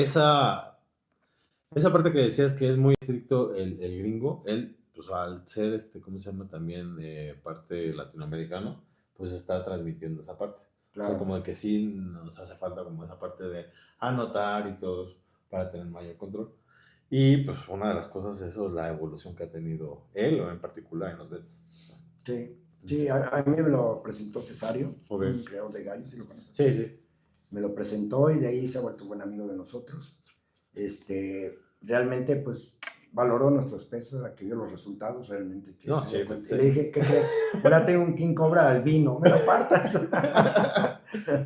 esa parte que decías que es muy estricto el gringo. Él, pues al ser, ¿cómo se llama? También parte latinoamericano, pues está transmitiendo esa parte. O sea, Claro. como de que sí nos hace falta como esa parte de anotar y todo eso para tener mayor control. Y pues una de las cosas es eso, la evolución que ha tenido él, o en particular en los bets. Sí, sí, a mí me lo presentó Cesario, Ok. un creador de gallos, si lo conoces. Sí, sí. Me lo presentó y de ahí se ha vuelto buen amigo de nosotros. Realmente, pues, valoró nuestros pesos, a que vio los resultados, realmente. Que No, se sí, dio pues, cuenta. sí. Y le dije, ¿qué crees? Ahora tengo un King Cobra albino, ¿me lo partas?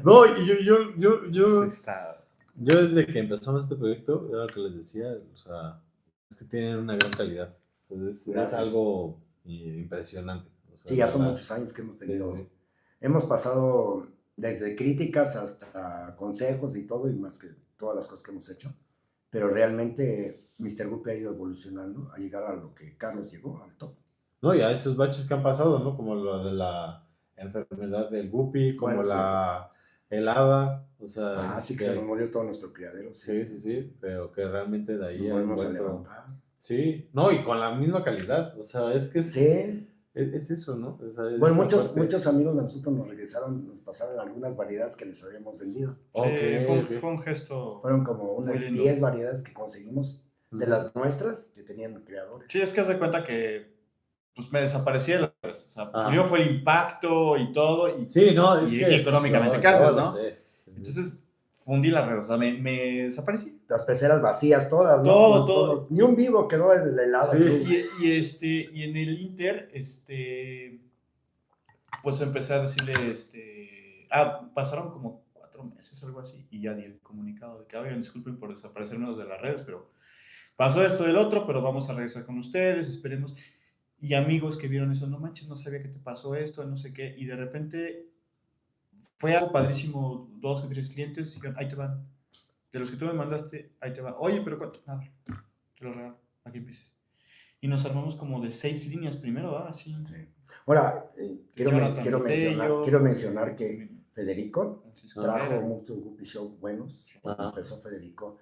No, y yo Está... Yo desde que empezamos este proyecto, era lo que les decía, o sea, es que tienen una gran calidad. O sea, es Gracias. algo impresionante. O sea, Sí, ya la son verdad. muchos años que hemos Sí, tenido. sí. Hemos pasado desde críticas hasta consejos y todo, y más que todas las cosas que hemos hecho. Pero realmente Mr. Guppy ha ido evolucionando a llegar a lo que Carlos llegó, al top. No, y a esos baches que han pasado, ¿no? Como lo de la enfermedad del guppy, como Bueno, sí. la helada, o sea, Ah, sí, que se nos murió todo nuestro criadero. sí, sí, sí, pero que realmente de ahí Nos han volvemos a vuelto. levantar. Sí, no, y con la misma calidad, o sea, es que Sí. es eso, ¿no? O sea, es Bueno, esa parte. muchos amigos de nosotros nos pasaron algunas variedades que les habíamos vendido. Sí, Ok, fue un gesto. Fueron como unas Muy lindo. 10 variedades que conseguimos de Ujú. las nuestras que tenían creadores. Sí, es que haz de cuenta que pues me desaparecí de las redes. O sea, Ah. primero fue el impacto y todo, y, Sí, no, es y que económicamente, yo ¿qué haces, lo no? sé. Entonces fundí las redes, o sea, me desaparecí. Las peceras vacías todas, ¿no? Todo, Pues, todo. Ni un vivo quedó de la helada. Sí. Y en el Inter, pues empecé a decirle, pasaron como 4 meses, algo así, y ya di el comunicado de que, oigan, disculpen por desaparecernos de las redes, pero pasó esto del otro, pero vamos a regresar con ustedes, esperemos. Y amigos que vieron eso, no manches, no sabía que te pasó esto, no sé qué, y de repente fue algo padrísimo, 2 o 3 clientes dijeron, ahí te van, de los que tú me mandaste, ahí te van, oye, pero ¿cuánto? Nada, te lo regalo, aquí empieces. Y nos armamos como de 6 líneas primero, ¿verdad? Así. Sí. Ahora, Jonathan quiero Botello, mencionar que Federico Francisco trajo Herrera. muchos Guppy Show buenos. Cuando Ajá. empezó Federico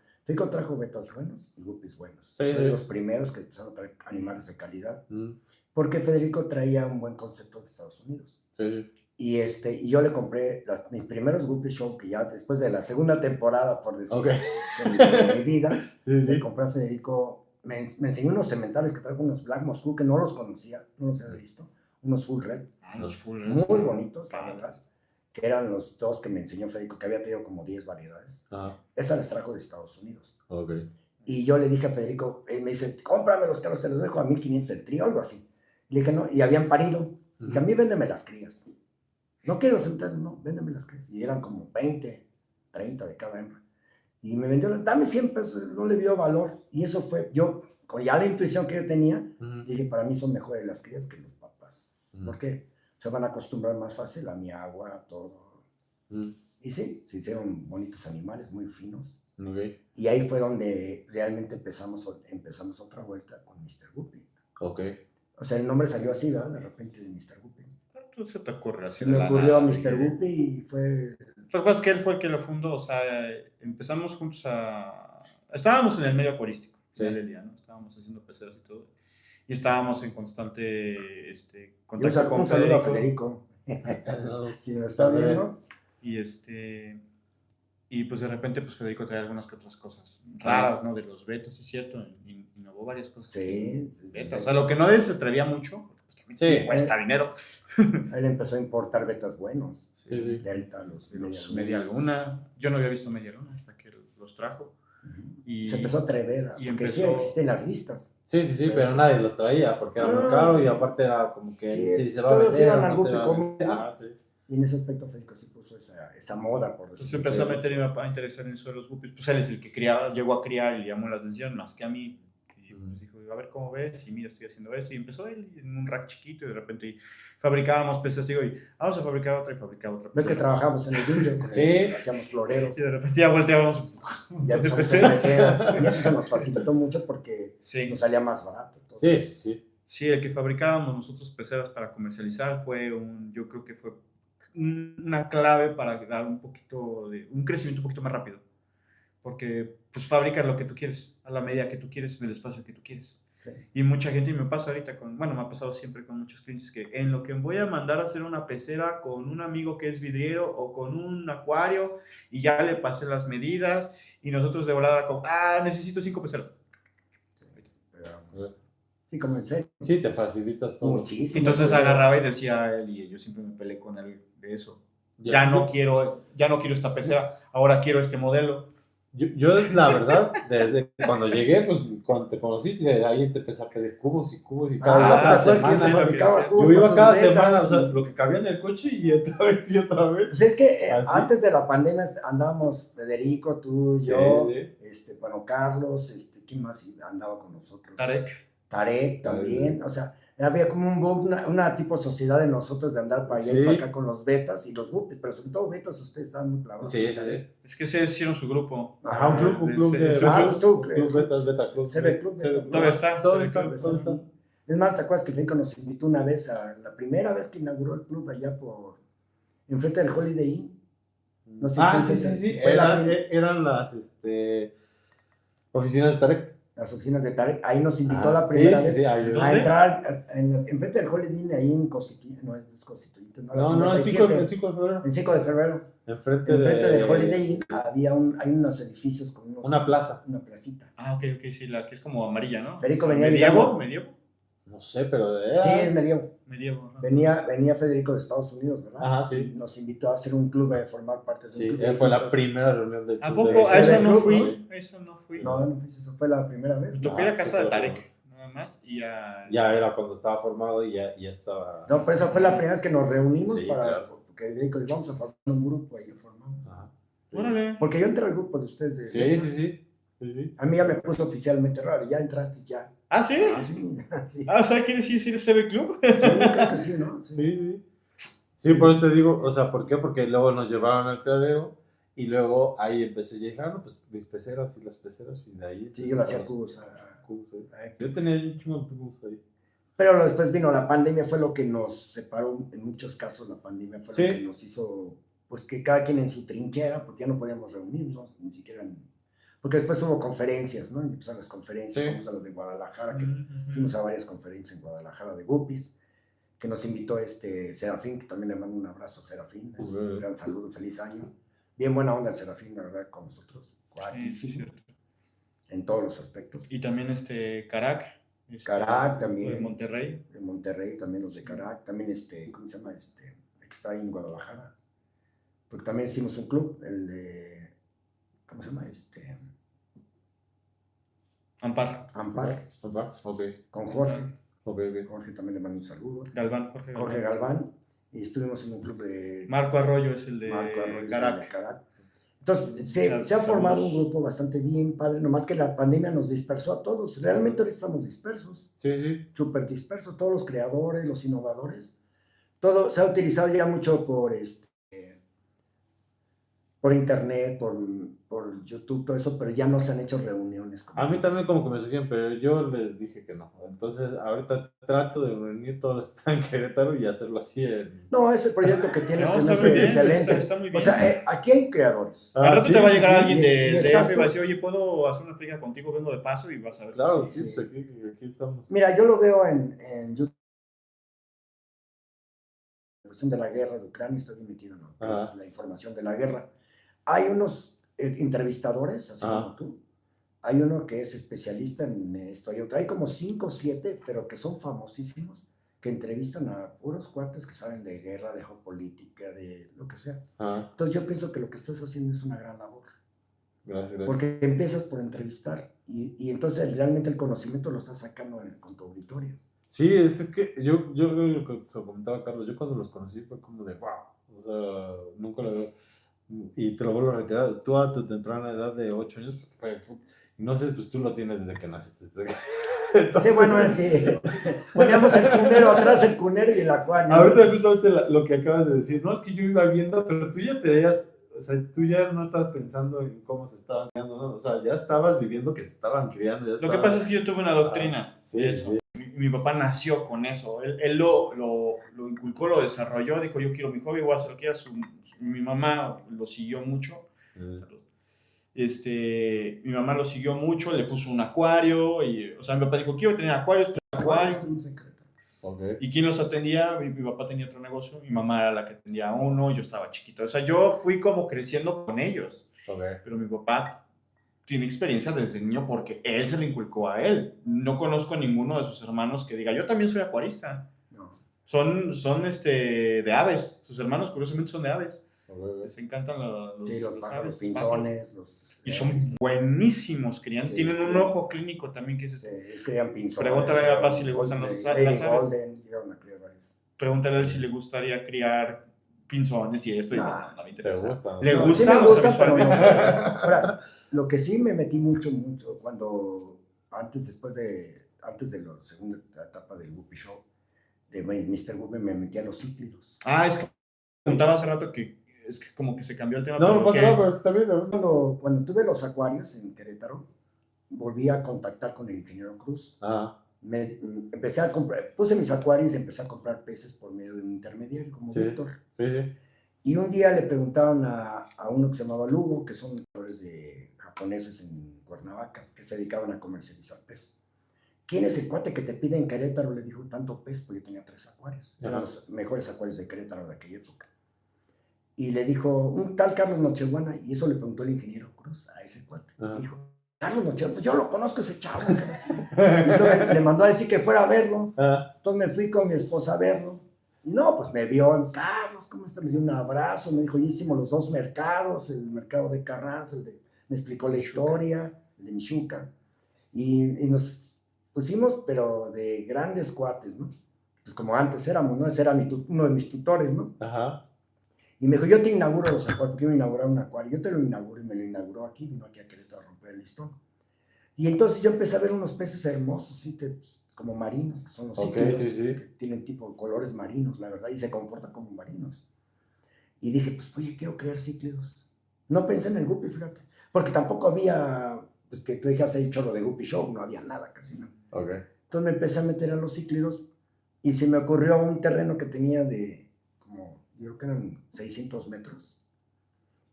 trajo betas buenos y Guppies buenos. Sí, Fue sí. de los primeros que empezaron a traer animales de calidad. Mm, Porque Federico traía un buen concepto de Estados Unidos. sí, sí. Y yo le compré mis primeros Guppy Show, que ya después de la segunda temporada, por decir, Ok. de mi vida, Sí, sí. le compré a Federico. Me enseñó unos sementales que trajo unos Black Moscow que no los conocía, no los había visto. Unos Full Red, Los full muy bonitos, la padre. verdad. Que eran los dos que me enseñó Federico, que había tenido como 10 variedades. Ajá. Esa les trajo de Estados Unidos. Ok. Y yo le dije a Federico, me dice, cómprame los carros, te los dejo a 1500 el trío, algo así. Y le dije, no, y habían parido. Y dije, a mí véndeme las crías. No quiero sentar, no, véndeme las crías. Y eran como 20, 30 de cada hembra. Y me vendió, dame 100 pesos, no le vio valor. Y eso fue, yo, con ya la intuición que yo tenía, dije, para mí son mejores las crías que los papás. ¿Por qué? Se van a acostumbrar más fácil a mi agua, a todo. Y sí, se hicieron bonitos animales, muy finos. Ok. Y ahí fue donde realmente empezamos otra vuelta con Mr. Guppy. Ok. O sea, el nombre salió así, ¿verdad? De repente de Mr. Guppy. Entonces se te ocurre así. Se de me la ocurrió nada, Mr. dije. Guppy y fue... Lo que pasa es que él fue el que lo fundó, o sea, empezamos juntos a... Estábamos en el medio acuarístico, Sí. al del día, ¿no? Estábamos haciendo peceras y todo. Y estábamos en constante Y contacto con un saludo a Federico. No, Si me está viendo. Y y pues de repente pues Federico trae algunas que otras cosas raras, ¿no? De los betas, es cierto, innovó varias cosas. Sí. Betas. O sea, lo que no se atrevía mucho, porque pues también Sí. cuesta dinero. Él empezó a importar betas buenos. Sí, sí. Delta, los de Media Luna. Yo no había visto Media Luna hasta que los trajo. Y se empezó a atrever, y porque sí empezó- existen las listas. Sí, pero Sí. nadie los traía porque era muy No. caro y aparte era como que Sí, si se va a todos vender iban o al no se Guppy va a como- vender. Ah, sí. Y en ese aspecto Federico sí puso esa moda, por Pues decirlo. empezó a meter y a interesar en eso de los guppies. Pues él es el que llegó a criar y le llamó la atención, más que a mí, que y pues dijo, a ver cómo ves, y mira, estoy haciendo esto, y empezó él en un rack chiquito, y de repente fabricábamos peces, digo, y vamos a fabricar otra, y fabricaba otra. Ves que trabajamos en el vidrio, Sí. hacíamos floreros, Y de repente ya volteábamos un ya montón de empezamos a peceras. peceras, y eso se nos facilitó mucho porque Sí. nos salía más barato. Todo. Sí, sí, sí. Sí, el que fabricábamos nosotros peceras para comercializar yo creo que fue una clave para dar un crecimiento un poquito más rápido. Porque pues fabricas lo que tú quieres, a la medida que tú quieres, en el espacio que tú quieres. Sí. Y mucha gente, y me pasa ahorita me ha pasado siempre con muchos clientes, que en lo que voy a mandar a hacer una pecera con un amigo que es vidriero o con un acuario, y ya le pasé las medidas, y nosotros de volada como, necesito 5 peceras. Sí, como en serio. Sí, te facilitas todo. Muchísimo. Entonces agarraba y decía a él, y yo siempre me peleé con él de eso. Ya no quiero esta pecera, ahora quiero este modelo. Yo, la verdad, desde cuando llegué, pues cuando te conocí, de ahí te empecé a pedir cubos y cada pues, semana. sí, fabricaba cubos Yo iba con cada tus semana, letras, o sea, y- lo que cabía en el coche y otra vez y otra vez. Pues es que Así. antes de la pandemia andábamos Sí, Federico, tú, yo, sí. Bueno, Carlos, ¿quién más andaba con nosotros? Tarek. También, o sea, había como un boom, una tipo sociedad de nosotros de andar para allá y Sí. para acá con los betas y los guppies, pero sobre todo betas, ustedes estaban muy clavados. Sí, con sí. Tarek. Es que se hicieron su grupo. Ajá, un club de... Sí, pues tú, Club Beta Club. CB Club. Todavía está. Todo está. Es más, ¿te acuerdas que Federico nos invitó una vez la primera vez que inauguró el club allá enfrente del Holiday Inn? No sé qué Sí, fecha, sí, sí. fue Eran las oficinas de Tarek. las oficinas de Tarek, ahí nos invitó Ah, la primera sí, vez sí, sí, ahí. ¿Dónde? a entrar enfrente del Holiday Inn, ahí en Constituyente, no es Constituyente, no, No, el 5 de febrero. en 5 de febrero, Enfrente del Holiday Inn hay unos edificios con una plaza. una placita. Ok, sí, la que es como amarilla, ¿no? Federico venía ¿Medievo? No sé, pero era... Sí, es medievo. Ajá. Venía Federico de Estados Unidos, ¿verdad? Ajá, sí. Y nos invitó a hacer un club, a formar parte de un Sí, club. fue la primera reunión del ¿A club. poco? ese A eso del no club, fui. Eso no fui. No, pues eso fue la primera vez. Lo ¿no? que era sí, casa de fue Tarek, nada más, y Ya era cuando estaba formado y ya estaba... No, pero esa fue la primera vez que nos reunimos Sí, para... claro. Porque Federico dijo, vamos a formar un grupo y lo formamos. Ajá. Órale. Porque yo entré al grupo de ustedes. Sí. A mí ya me puso oficialmente raro, ya entraste ya. ¿Ah, sí? Sí, sí. O sea, ¿quiere decir si eres CB Club? Sí, creo que sí, ¿no? Sí, por eso te digo, o sea, ¿por qué? Porque luego nos llevaron al criadero y luego ahí empecé, y dije, no, pues mis peceras y las peceras y de ahí. Sí, yo lo hacía cubos. Cubos, sí. Yo tenía un chingo de cubos ahí. Pero después vino la pandemia, fue lo que nos separó, en muchos casos la pandemia fue Sí. lo que nos hizo, pues que cada quien en su trinchera, porque ya no podíamos reunirnos, ni siquiera, porque después hubo conferencias, ¿no? Y empezaron las conferencias, Sí. fuimos a las de Guadalajara, que Ujú. fuimos a varias conferencias en Guadalajara de Guppies, que nos invitó Serafín, que también le mando un abrazo a Serafín, un gran saludo, feliz año. Bien buena onda el Serafín, la verdad, con nosotros, Sí, guatísimo, cierto. en todos los aspectos. Y también Carac. Carac también. De Monterrey. De Monterrey, también los de Carac, también ¿cómo se llama? El que está ahí en Guadalajara. Porque también hicimos un club, el de, ¿cómo se llama? Ampar. Ampar, Ok. con Jorge. Ok. Jorge también le mando un saludo. Galván, Jorge Galván. Y estuvimos en un club de Marco Arroyo es el de Marco Arroyo, Carac. de Carac. Entonces, Claro, se ha formado un saludos. grupo bastante bien, padre, nomás que la pandemia nos dispersó a todos. Realmente ahora estamos dispersos, Sí. súper dispersos, todos los creadores, los innovadores. Todo se ha utilizado ya mucho por internet, por YouTube, todo eso, pero ya no se han hecho reuniones. Como A mí antes. también como que me sugieren, pero yo les dije que no. Entonces, ahorita trato de reunir todos los que están en Querétaro y hacerlo así en... No, ese proyecto que tienes No, se me está muy hace bien, excelente. está muy bien. O sea, aquí hay creadores. Al rato te va a llegar alguien y de estás DF y tú. va a decir, oye, ¿puedo hacer una plática contigo? Vengo de paso y vas a ver. Claro, Sí, sí, sí. pues aquí estamos. Mira, yo lo veo en YouTube. La cuestión de la guerra de Ucrania, estoy bien metido en lo que Ajá. es la información de la guerra. Hay unos entrevistadores, así Ajá. como tú. Hay uno que es especialista en esto. Hay como 5 o 7, pero que son famosísimos, que entrevistan a puros cuates que saben de guerra, de geopolítica, de lo que sea. Ajá. Entonces yo pienso que lo que estás haciendo es una gran labor. Gracias. Porque empiezas por entrevistar y entonces realmente el conocimiento lo estás sacando con tu auditorio. Sí, es que yo lo que se lo comentaba a Carlos, yo cuando los conocí fue como de wow, o sea, nunca lo veo. Y te lo vuelvo a reiterar, tú a tu temprana edad de 8 años, pues No sé, pues tú lo tienes desde que naciste. Sí, bueno, sí. Poníamos el cunero atrás, el cunero y el acuario. Ahorita justamente lo que acabas de decir, no, es que yo iba viendo, pero tú ya te veías, o sea, tú ya no estabas pensando en cómo se estaban criando, ¿no? O sea, ya estabas viviendo que se estaban criando. Lo que pasa es que yo tuve una doctrina. Sí, Eso. sí. Mi papá nació con eso. Él lo inculcó, lo desarrolló. Dijo, yo quiero mi hobby, voy a hacer lo que quiera. Mi mamá lo siguió mucho. Mi mamá lo siguió mucho, le puso un acuario. O sea, mi papá dijo, quiero tener acuarios, pero acuarios. Okay. ¿Y quién los atendía? Mi papá tenía otro negocio, mi mamá era la que atendía uno, yo estaba chiquito. O sea, yo fui como creciendo con ellos. Okay. Pero mi papá tiene experiencia desde niño porque él se lo inculcó a él. No conozco a ninguno de sus hermanos que diga, yo también soy acuarista. No. Son de aves. Sus hermanos, curiosamente, son de aves. Okay. Les encantan los pájaros, aves, pinzones, y son buenísimos, crían. Sí, Tienen un crían. ojo clínico también, que es crían pinzones. Pregúntale a mi papá si le gustan las aves. Golden, llegaron a criar varios. Pregúntale a él si le gustaría criar pinzones y esto. Y Nah, no me ¿Te interesa. gusta? ¿Le No, gusta? sí me O sea, gusta, pero no. visualmente. Ahora, lo que sí me metí mucho, antes de la segunda etapa del Whoopi Show, de Mr. Whoopi, me metí a los cíclidos. Es que preguntaba hace rato que es que como que se cambió el tema. No, no pasa que- nada, pero está bien. Cuando tuve los acuarios en Querétaro, volví a contactar con el ingeniero Cruz. Empecé a comprar, puse mis acuarios y empecé a comprar peces por medio de un intermediario como Sí. Víctor. Sí. Y un día le preguntaron a uno que se llamaba Lugo, que son creadores de japoneses en Cuernavaca, que se dedicaban a comercializar pez. ¿Quién es el cuate que te pide en Querétaro? Le dijo, tanto pez, porque yo tenía 3 acuarios. Eran los mejores acuarios de Querétaro de aquella época. Y le dijo, un tal Carlos Nochebuena, y eso le preguntó el ingeniero Cruz a ese cuate. Y dijo, Carlos Nochebuena, pues yo lo conozco ese chavo. Entonces le mandó a decir que fuera a verlo. Entonces me fui con mi esposa a verlo. No, pues me vio, Carlos, ¿cómo está? Me dio un abrazo, me dijo, ya hicimos los 2 mercados, el mercado de Carranza, me explicó la historia, el de Michuca, y nos pusimos, pero de grandes cuates, ¿no? Pues como antes éramos, ¿no? Ese era uno de mis tutores, ¿no? Ajá. Y me dijo, yo te inauguro los acuarios, porque iba a inaugurar un acuario, yo te lo inauguro, y me lo inauguró aquí, vino aquí a Querétaro a romper el listón. Y entonces yo empecé a ver unos peces hermosos, ¿sí? Como marinos, que son los cíclidos, sí. que tienen tipo de colores marinos, la verdad, y se comportan como marinos. Y dije, pues, oye, quiero crear cíclidos. No pensé en el Guppy, fíjate, porque tampoco había, pues que tú dijeras, he hecho lo de Guppy Show, no había nada, casi nada. Entonces me empecé a meter a los cíclidos y se me ocurrió un terreno que tenía de, como, yo creo que eran 600 metros.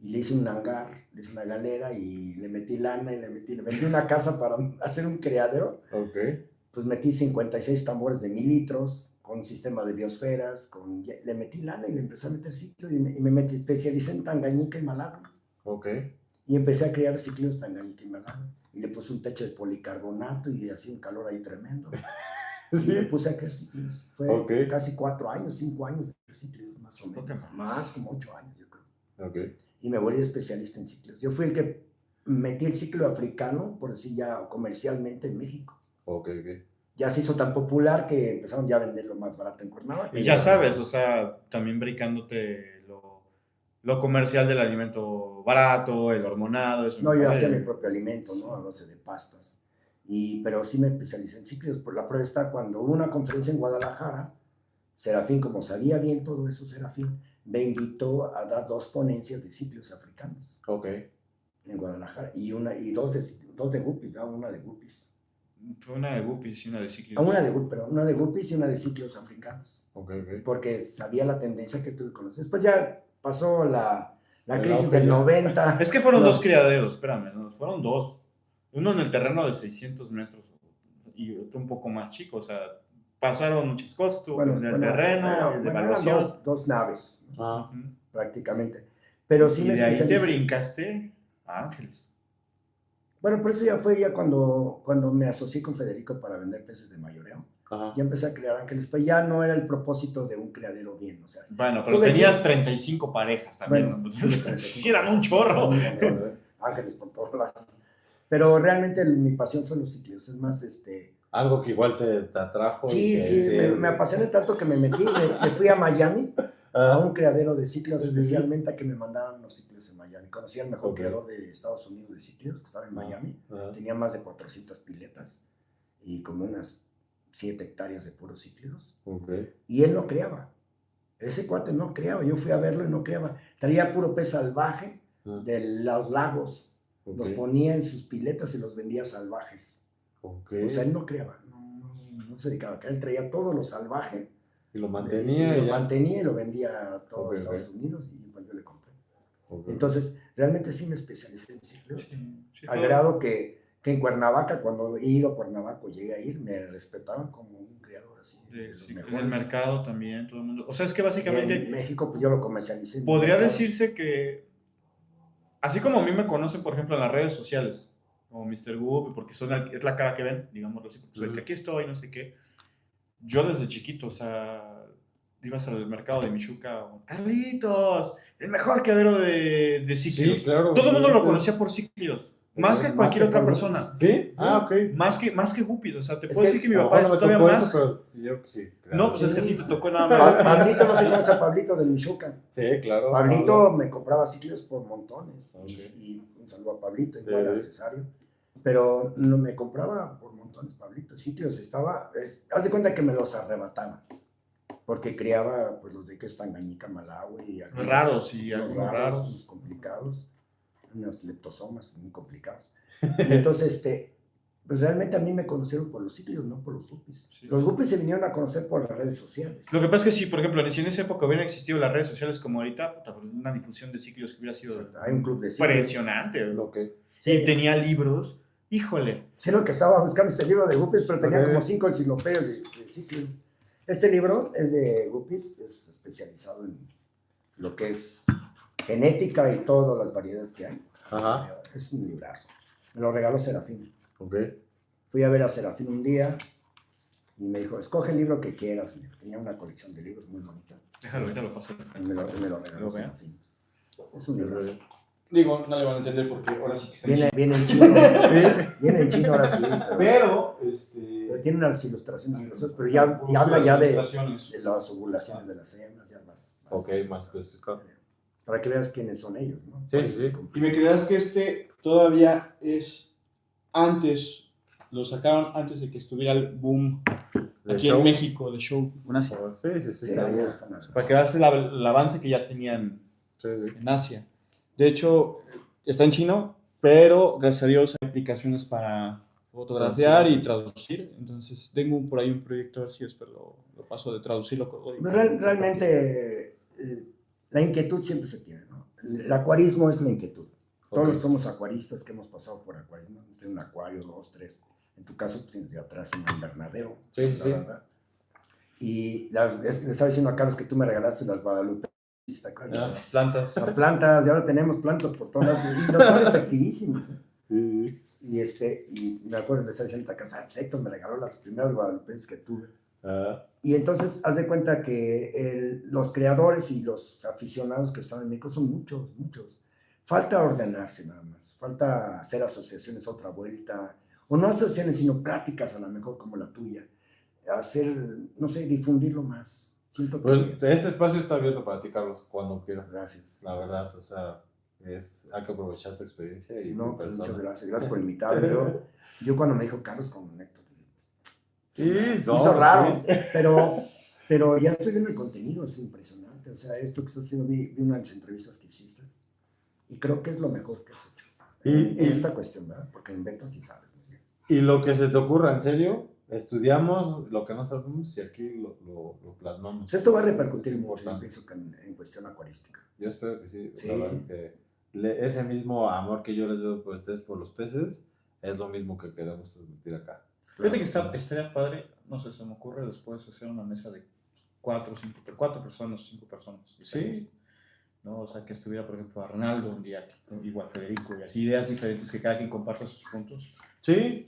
Y le hice un hangar, le hice una galera y le metí lana y le vendí una casa para hacer un criadero. Pues metí 56 tambores de 1000 litros con un sistema de biosferas, le metí lana y le empecé a meter ciclo y me especialicé en Tangañica y Malagro. Y empecé a criar ciclos Tangañica y Malagro. Y le puse un techo de policarbonato y hacía un calor ahí tremendo. Y me puse a crear ciclos. Fue casi 4 años, 5 años de crear ciclos, más o menos. Más como 8 años, yo creo. Y me volví especialista en ciclos. Yo fui el que metí el ciclo africano, por decir ya comercialmente en México. Ya se hizo tan popular que empezaron ya a venderlo más barato en Cuernavaca. Y ya sabes, o sea, también brincándote lo comercial del alimento barato, el hormonado. Eso no, yo hacía mi propio alimento, ¿no? A base de pastas. Pero sí me especialicé en ciclos. Por la prueba está cuando hubo una conferencia en Guadalajara, Serafín, como sabía bien todo eso, Serafín, me invitó a dar 2 ponencias de ciclos africanos. En Guadalajara. Y 2 de guppies, ¿no? Una de guppies. Fue una de guppies y una de ciclos. Una de guppies y una de ciclos africanos. Porque sabía la tendencia que tú conoces. Después ya pasó la crisis del 90. Es que fueron 2 criaderos, espérame, ¿no? Fueron 2. Uno en el terreno de 600 metros y otro un poco más chico, o sea, pasaron muchas cosas, tuvo que tener terreno, eran 2 naves, prácticamente. Pero sí y me de ahí te especialicé. brincaste a Ángeles. Bueno, por eso ya fue cuando me asocié con Federico para vender peces de mayoreo. Ya empecé a crear ángeles, pero ya no era el propósito de un criadero bien, o sea. Bueno, pero tenías 35 parejas también, bueno, ¿no? Sí, eran un chorro. Ángeles por todos lados. Pero realmente mi pasión fue los ciclos, es más, algo que igual te atrajo. Sí, me apasioné tanto que me metí, me fui a Miami a un criadero de ciclos, Sí, sí. especialmente a que me mandaran los ciclos en Miami. Conocí al mejor Ok. criador de Estados Unidos de ciclos, que estaba en Miami. Ajá. Tenía más de 400 piletas y como unas 7 hectáreas de puros cíclidos. Ok. Y él no criaba. Ese cuate no criaba. Yo fui a verlo y no criaba. Traía puro pez salvaje de los lagos. Ok. Los ponía en sus piletas y los vendía salvajes. Ok. O sea, él no criaba. No se dedicaba a criar. Él traía todo lo salvaje. Y lo mantenía. Y lo ya. mantenía y lo vendía a todo Ok, Estados ok. Unidos y pues yo le compré. Ok. Entonces, realmente sí me especialicé en ciclos. Sí, Al todo. grado que en Cuernavaca, cuando he ido a Cuernavaca, llegué a ir, me respetaban como un criador así. De los Sí, en mejores. el mercado también, todo el mundo. O sea, es que Y en básicamente México, pues yo lo comercialicé. en mi podría mercado. decirse que, así como a mí me conocen, por ejemplo, en las redes sociales, como Mr. Goop, porque es la cara que ven, digámoslo así, porque soy que aquí estoy, no sé qué. Yo desde chiquito, o sea, ibas al mercado de Michuca, Carlitos, el mejor criadero de cíclidos. Sí, claro. Todo el mundo lo antes- conocía por cíclidos, más que Más cualquier que otra por persona. guppies. ¿Sí? Ah, ok. Más que guppies, o sea, te Es puedo que decir que mi A lo papá mejor es no me todavía tocó más. eso, pero sí, yo que sí. Claro. No, pues es que a ti te tocó nada más. Pablito, no sé cómo es a Pablito de Michoacán. Sí, claro. Pablito me compraba ciclos por montones. Ok. Y un saludo a Pablito, igual a Sí. Cesario. Pero no me compraba por montones, Pablito. Ciclos haz de cuenta que me los arrebataban. Porque criaba pues los de que están Tangañica, Malawi. Y algunos Raros y los algunos raros. unos complicados. Unos leptosomas muy complicados. Y entonces, pues realmente a mí me conocieron por los ciclos, no por los guppies. Sí. Los guppies se vinieron a conocer por las redes sociales. Lo que pasa es que si, por ejemplo, si en esa época hubieran existido las redes sociales como ahorita, puta, pues una difusión de ciclos que hubiera sido Exacto. Hay un club de ciclos. impresionante. Ok. Y tenía libros, híjole. Sí, lo que estaba buscando este libro de guppies, pero tenía Ok. como 5 enciclopedias de ciclos. Este libro es de guppies, es especializado en lo que es genética y todas las variedades que hay. Ajá. Es un librazo. Me lo regaló Serafín. Ok. Fui a ver a Serafín un día y me dijo, escoge el libro que quieras. Tenía una colección de libros muy bonita. Déjalo, ahorita lo paso. Y me lo regaló ¿Lo veo? Serafín. Es un librazo. Digo, no le van a entender porque ahora sí que está Viene en chino. Viene en chino ahora sí. Pero tiene unas ilustraciones preciosas, pero ya habla ya de las ovulaciones de las hembras, ya más. Ok, más específico. Para que veas quiénes son ellos, ¿no? Sí, Por sí, eso sí. te compré. Y me creas que este todavía es antes, lo sacaron antes de que estuviera el boom ¿De aquí show? en México de show. Sí, sí, sí. Sí, está ahí bien. están las- Para que veas el avance que ya tenían Sí, sí. en Asia. De hecho, está en chino, pero gracias a Dios hay aplicaciones para fotografiar y traducir. Entonces, tengo por ahí un proyecto, a ver si espero lo paso de traducirlo. Realmente la inquietud siempre se tiene, ¿no? El acuarismo es la inquietud. Todos Ok. somos acuaristas que hemos pasado por acuarismo. Hemos tenido un acuario, 2, 3. En tu caso, pues tienes de atrás un invernadero. Sí, sí, la sí. verdad. Y le estaba diciendo a Carlos que tú me regalaste las Guadalupe. ¿Te acuerdas? Las plantas. Las plantas, y ahora tenemos plantas por todas lados. Y no son efectivísimas. ¿Eh? Sí, Y me acuerdo, me estaba diciendo a casa, pues Héctor me regaló las primeras guadalupenses que tuve. Ah, Y entonces, haz de cuenta que los creadores y los aficionados que están en México son muchos, muchos. Falta ordenarse nada más, falta hacer asociaciones otra vuelta, o no asociaciones, sino prácticas a lo mejor como la tuya. Hacer, no sé, difundirlo más. Siento que... pues este espacio está abierto para ti, Carlos, cuando quieras. Gracias. La verdad, o sea, hay que aprovechar tu experiencia y No, tu pues persona. muchas gracias. Gracias por invitarme. Yo cuando me dijo Carlos con Héctor, Sí, me no, hizo raro, sí. pero ya estoy viendo el contenido, es impresionante. O sea, esto que estás haciendo, vi una de las entrevistas que hiciste y creo que es lo mejor que has hecho en esta cuestión, ¿verdad? Porque en ventas sí sabes muy bien. Y lo que se te ocurra, en serio, estudiamos lo que no sabemos y aquí lo plasmamos. Pues esto va a Es repercutir mucho, yo importante. pienso que en cuestión acuarística. Yo espero que sí. Sí. La verdad que ese mismo amor que yo les veo por ustedes por los peces es lo mismo que queremos transmitir acá. Fíjate que estaría padre, no sé, se me ocurre después hacer una mesa de 4 personas, 5 personas. Sí. ¿No? O sea, que estuviera, por ejemplo, Arnaldo un día, igual Federico, y así ideas diferentes que cada quien comparta sus puntos. Sí.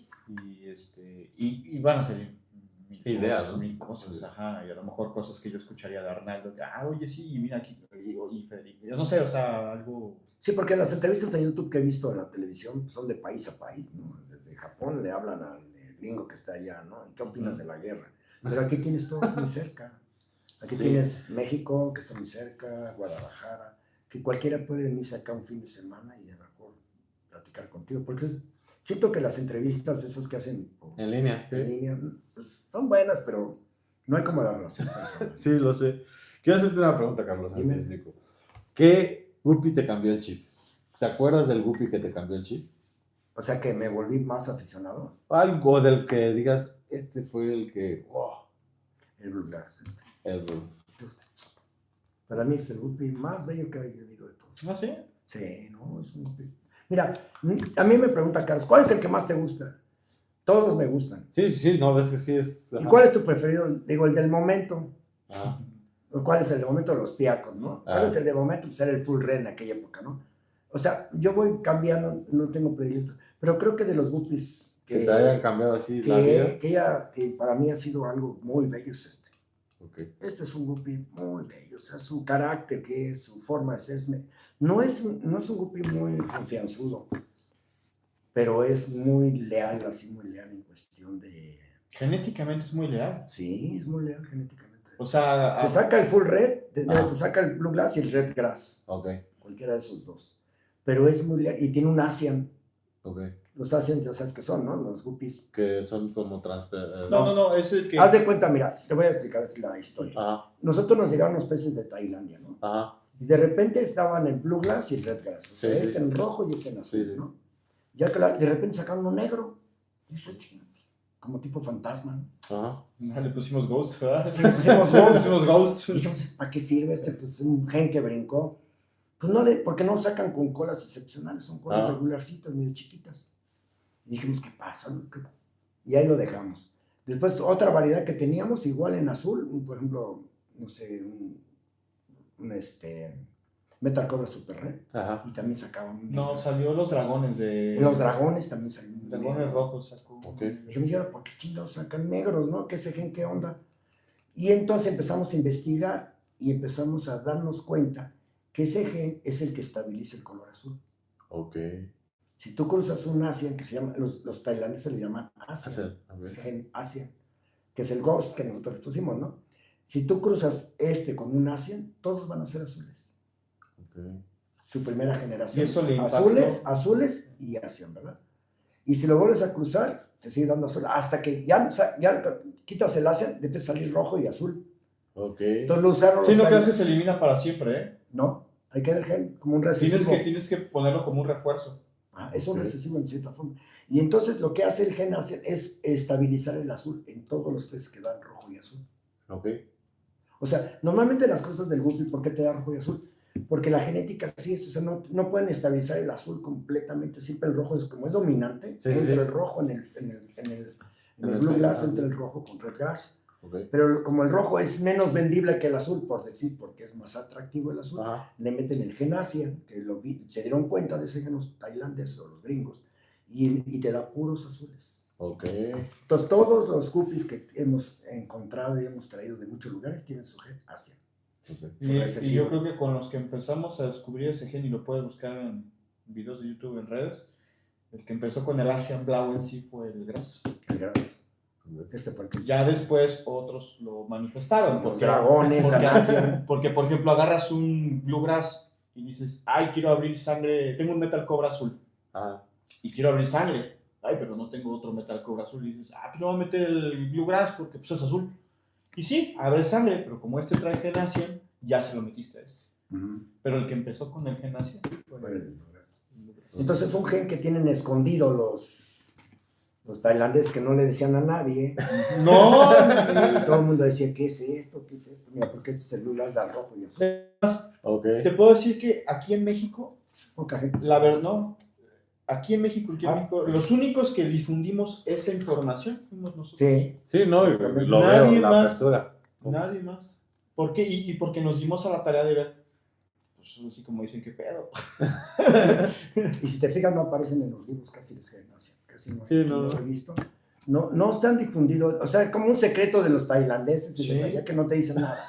Y van a salir Ideas, ¿no? mil cosas, Sí. ajá, y a lo mejor cosas que yo escucharía de Arnaldo, oye, sí, mira aquí, y Federico, yo no sé, o sea, algo... Sí, porque las entrevistas en YouTube que he visto en la televisión pues, son de país a país, ¿no? Desde Japón le hablan al gringo que está allá, ¿no? ¿Y qué opinas de la guerra? Pero aquí tienes todos muy cerca. Aquí Sí. tienes México, que está muy cerca, Guadalajara, que cualquiera puede venirse acá un fin de semana y a lo mejor platicar contigo. Porque siento que las entrevistas esas que hacen En línea. en línea pues, son buenas, pero no hay como la relación personal. Sí, lo sé. Quiero hacerte una pregunta, Carlos, antes Dime. te explico. ¿Qué Guppy te cambió el chip? ¿Te acuerdas del Guppy que te cambió el chip? O sea que me volví más aficionado. Algo del que digas, este fue el que, wow, El Bluegrass. el Este. Para mí es el Guppy más bello que he vivido de todos. ¿No sí? Sí, no, es un Guppy. Mira, a mí me pregunta Carlos, ¿cuál es el que más te gusta? Todos me gustan. Sí, sí, sí, no, ves que sí es... ¿Y cuál es tu preferido? Digo, el del momento. Ajá. ¿Cuál es el de momento? Los piacos, ¿no? ¿Cuál Ah. es el de momento? Pues era el Full Red en aquella época, ¿no? O sea, yo voy cambiando, no tengo predilecto. Pero creo que de los Guppies Que te hayan cambiado así la vida. que para mí ha sido algo muy bello es este. Ok. Este es un Guppy muy bello, o sea, su carácter que es, su forma de ser, no es un Guppy muy confianzudo, pero es muy leal, así muy leal en cuestión de... Genéticamente es muy leal. Sí, es muy leal genéticamente. O sea, Te saca el Full Red, te Ah. saca el Blue Glass y el Red Grass, Ok, cualquiera de esos dos. Pero es muy leal y tiene un Asian. ok. Los Asian ya sabes que son, ¿no? Los Guppies. Que son como no, es el que... Haz de cuenta, mira, te voy a explicar así la historia. Ajá, Nosotros nos llegaron los peces de Tailandia, ¿no? ajá. Y de repente estaban el Blue Glass y el Red Grass. O sea, Sí, sí. este en rojo y este en azul, Sí, sí. ¿no? Ya que de repente sacaron uno negro. Y eso chingados, como tipo fantasma, ¿no? Ajá. Le pusimos Ghost, ¿verdad? Le pusimos Ghost. Le pusimos Ghost. Y dijimos, ¿para qué sirve este? Pues un gen que brincó. Pues no le, porque no sacan con colas excepcionales, son colas Ah. regularcitas, medio chiquitas. Y dijimos, ¿qué pasa? Y ahí lo dejamos. Después, otra variedad que teníamos, igual en azul, por ejemplo, no sé, un Metal Cobra Super Red. Ajá. Y también sacaban un No, negro. salió los dragones de... En los dragones también salió un Dragones negro. rojos sacó. Ok. Dijimos, ¿y ahora por qué chingados sacan negros, no? ¿Qué ese gen, qué onda? Y entonces empezamos a investigar y empezamos a darnos cuenta que ese gen es el que estabiliza el color azul. Ok. Si tú cruzas un Asian, que se llama, los tailandeses le llaman Asian, A ver. el gen Asian, que es el Ghost que nosotros pusimos, ¿no? Si tú cruzas este con un Asian, todos van a ser azules. Ok. Tu primera generación. ¿Y eso le impactó? Azules y Asian, ¿verdad? Y si lo vuelves a cruzar, te sigue dando azul. Hasta que ya quitas el Asian, te empieza a salir rojo y azul. Ok. Entonces lo usaron Sí, los no creas que tailandeses. se elimina para siempre, ¿eh? No, hay que dar el gen como un recesivo. Tienes que ponerlo como un refuerzo. Es un Ok. recesivo en cierta forma. Y entonces lo que hace el gen Asian es estabilizar el azul en todos los peces que dan rojo y azul. Ok. O sea, normalmente las cosas del Guppy, ¿por qué te da rojo y azul? Porque la genética así es, o sea, no pueden estabilizar el azul completamente, siempre el rojo es como es dominante, Sí, entre sí. el rojo en el el Blue Glass, ajá. entre el rojo con Red Grass. Ok. Pero como el rojo es menos vendible que el azul, por decir, porque es más atractivo el azul, Ajá. le meten el gen Asian, que se dieron cuenta de ese gen los tailandeses o los gringos, y te da puros azules. Ok. Entonces, todos los Guppies que hemos encontrado y hemos traído de muchos lugares tienen su gen Asian. Ok. Y yo creo que con los que empezamos a descubrir ese gen, y lo puedes buscar en videos de YouTube, en redes, el que empezó con el Asian Blau en sí fue el Gras. El Gras. Este fue el que... Ya después otros lo manifestaron. Los dragones, Asian. Porque, por ejemplo, agarras un Bluegrass y dices, ay, quiero abrir sangre, tengo un Metal Cobra azul Ah. y quiero abrir sangre. Ay, pero no tengo otro Metal Cobra azul. Y dices, pues le voy a meter el Bluegrass porque pues, es azul. Y sí, abre sangre, pero como este trae gen Asian, ya se lo metiste a este. Pero el que empezó con el gen Asian fue Bueno, el Gras. Entonces, es un gen que tienen escondido los tailandeses que no le decían a nadie. No, Y todo el mundo decía, ¿qué es esto? ¿Qué es esto? Mira, porque este celular da rojo y azul. Ok. te puedo decir que aquí en México, Poca gente la sabe verdad, eso. no. Aquí en México, los únicos que difundimos esa información fuimos nosotros. Sí. Sí, no, Exactamente. lo Nadie veo, la más. apertura. Nadie más. ¿Por qué? Y porque nos dimos a la tarea de ver, pues así como dicen, ¿qué pedo? Y si te fijas, no aparecen en los libros casi los gen Asian. Casi no, Sí, no no. lo he visto. No están difundidos. O sea, como un secreto de los tailandeses y Sí. de allá que no te dicen nada.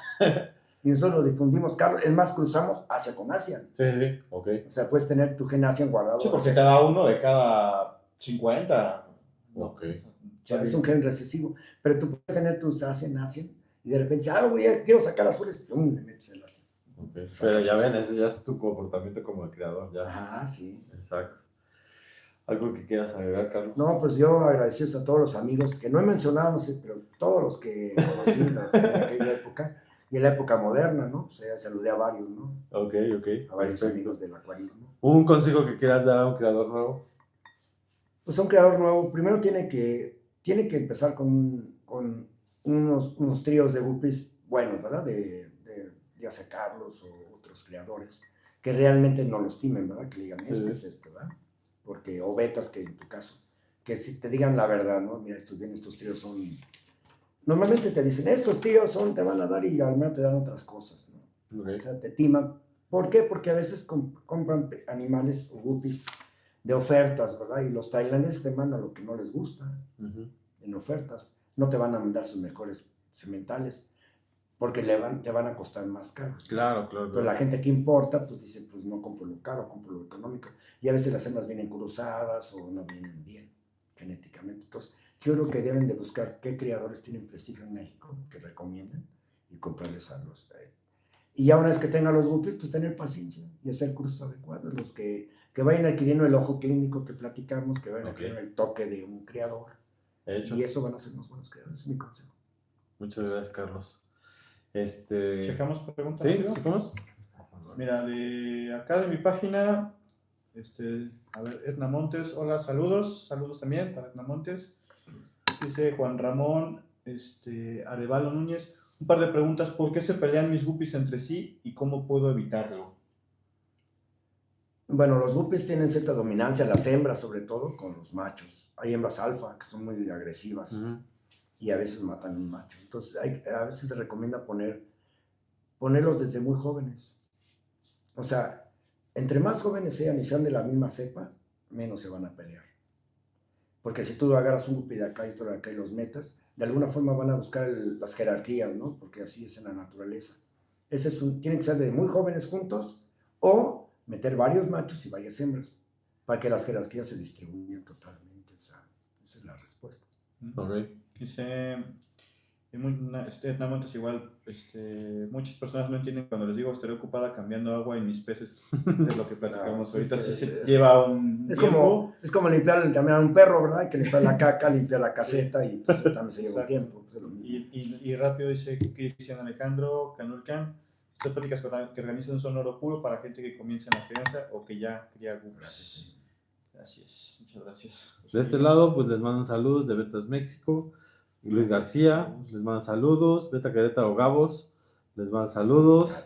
Y nosotros lo difundimos, Carlos. Es más, cruzamos Asia con Asian. Sí, sí, ok. O sea, puedes tener tu gen Asian guardado. Sí, porque Asia. te da uno de cada 50. Ok. O sea, es un gen recesivo. Pero tú puedes tener tus Asian y Y de repente, quiero sacar azules, ¡pum! Le metes el así. Okay. Pero ya ven, ese ya es tu comportamiento como creador, ya. Ajá, sí. Exacto. ¿Algo que quieras agregar, Carlos? No, pues yo agradecidos a todos los amigos, que no he mencionado, no sé, pero todos los que conocí en aquella época, y en la época moderna, ¿no? O sea, saludé a varios, ¿no? Ok. A varios Perfecto. amigos del acuarismo. ¿Un consejo que quieras dar a un creador nuevo? Pues un creador nuevo, primero tiene que empezar con unos tríos de guppies buenos, ¿verdad? Ya sea Carlos o otros creadores, que realmente no los timen, ¿verdad? Que le digan, este es este, ¿verdad? Porque, o betas que en tu caso, que si te digan la verdad, ¿no? Mira, estos tríos son, normalmente te dicen, estos tríos te van a dar y al menos te dan otras cosas, ¿no? Okay. O sea, te timan. ¿Por qué? Porque a veces compran animales o guppies de ofertas, ¿verdad? Y los tailandeses te mandan lo que no les gusta en ofertas. No te van a mandar sus mejores sementales porque te van a costar más caro. Claro. Entonces la gente que importa, pues dice, pues no compro lo caro, compro lo económico. Y a veces las hembras vienen cruzadas o no vienen bien genéticamente. Entonces yo creo que deben de buscar qué criadores tienen prestigio en México, que recomienden, y comprarles a los... y ya una vez que tengan los guppies, pues tener paciencia y hacer cursos adecuados. Los que vayan adquiriendo el ojo clínico que platicamos, que vayan adquiriendo el toque de un criador. Hecho. Y eso van a ser unos buenos creadores, es mi consejo. Muchas gracias, Carlos. ¿Checamos preguntas? ¿Sí? rápido? ¿Checamos? Mira, de acá de mi página, a ver, Edna Montes, hola, saludos también para Edna Montes. Dice Juan Ramón, Arevalo Núñez, un par de preguntas, ¿por qué se pelean mis guppies entre sí y cómo puedo evitarlo? Bueno, los guppies tienen cierta dominancia, las hembras sobre todo, con los machos. Hay hembras alfa que son muy agresivas y a veces matan a un macho. Entonces, a veces se recomienda ponerlos desde muy jóvenes. O sea, entre más jóvenes sean y sean de la misma cepa, menos se van a pelear. Porque si tú agarras un guppy de acá y otro de acá y los metas, de alguna forma van a buscar las jerarquías, ¿no? Porque así es en la naturaleza. Tienen que ser de muy jóvenes juntos o meter varios machos y varias hembras para que las jerarquías se distribuyan totalmente. O sea, esa es la respuesta. Okay. Dice, Edna Montes igual, muchas personas no entienden cuando les digo estaré ocupada cambiando agua en mis peces. Es lo que platicamos ahorita. Lleva un tiempo. Es como cambiar a un perro, ¿verdad? Hay que limpiar la caca, limpiar la caseta y pues también se lleva un tiempo. Pues, y rápido dice Cristian Alejandro Canulcan, estas prácticas que organizan un sonoro puro para gente que comienza en la crianza o que ya cría guppies. Gracias, muchas gracias. De este lado, pues les mandan saludos de Betas México. Luis García les manda saludos. Beta Querétaro Gabos les manda saludos.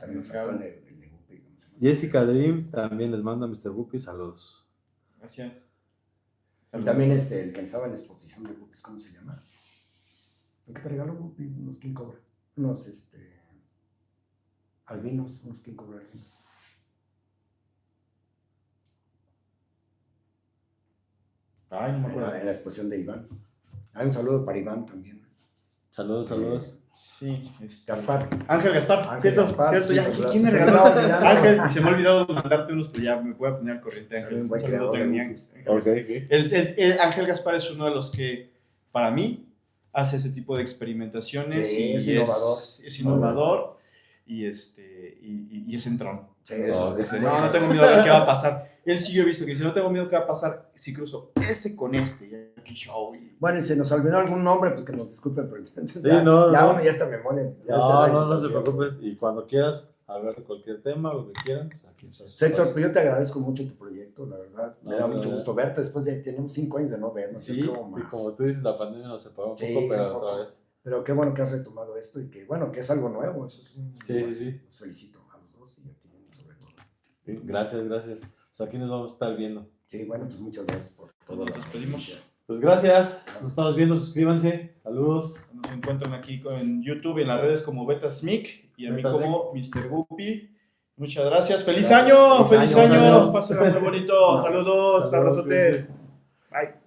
Jessica Dream también les manda Mr. Guppy saludos. Gracias. Y también el que estaba en la exposición de guppies, ¿cómo se llama? El que te regaló guppies, unos King Cobra. Unos albinos, unos King Cobra albinos. Ay, no me acuerdo. En la exposición de Iván. Hay un saludo para Iván también. Saludos. Sí, Gaspar. Ángel Gaspar. Cierto. Sí, Ya, ¿quién me regaló? Ángel, y se me ha olvidado mandarte unos, pero ya me voy a poner al corriente, Ángel. Un buen creador de guppies. Ángel Gaspar es uno de los que, para mí, hace ese tipo de experimentaciones. Sí, y es innovador. Es innovador y es entrón. Sí, no tengo miedo de ver qué va a pasar. Él sí yo he visto que dice, no tengo miedo de qué va a pasar si cruzo con qué show. Bueno, y si nos olvidó algún nombre, pues que nos disculpen, pero entonces Sí, ya esta memoria. No se preocupen. Y cuando quieras hablar de cualquier tema, lo que quieran, pues aquí estás. Héctor, pues yo te agradezco mucho tu proyecto, la verdad. Me da mucho gusto verte. Después tenemos 5 años de no vernos. Sí, y como tú dices, la pandemia nos separó un poco, pero otra vez. Pero qué bueno que has retomado esto y que, bueno, que es algo nuevo. Eso es sí. Los felicito a los dos y a ti, sobre todo. Sí, gracias. Pues aquí nos vamos a estar viendo. Sí, bueno, pues muchas gracias por todo. Nos despedimos. Pues gracias. Nos estamos viendo, suscríbanse. Saludos. Nos encuentran aquí en YouTube y en las redes como BetaSmic y a mí como Mr. Guppy. Muchas gracias. ¡Feliz año! ¡Feliz año! Pásenlo muy bonito. Saludos, abrazote. Bye.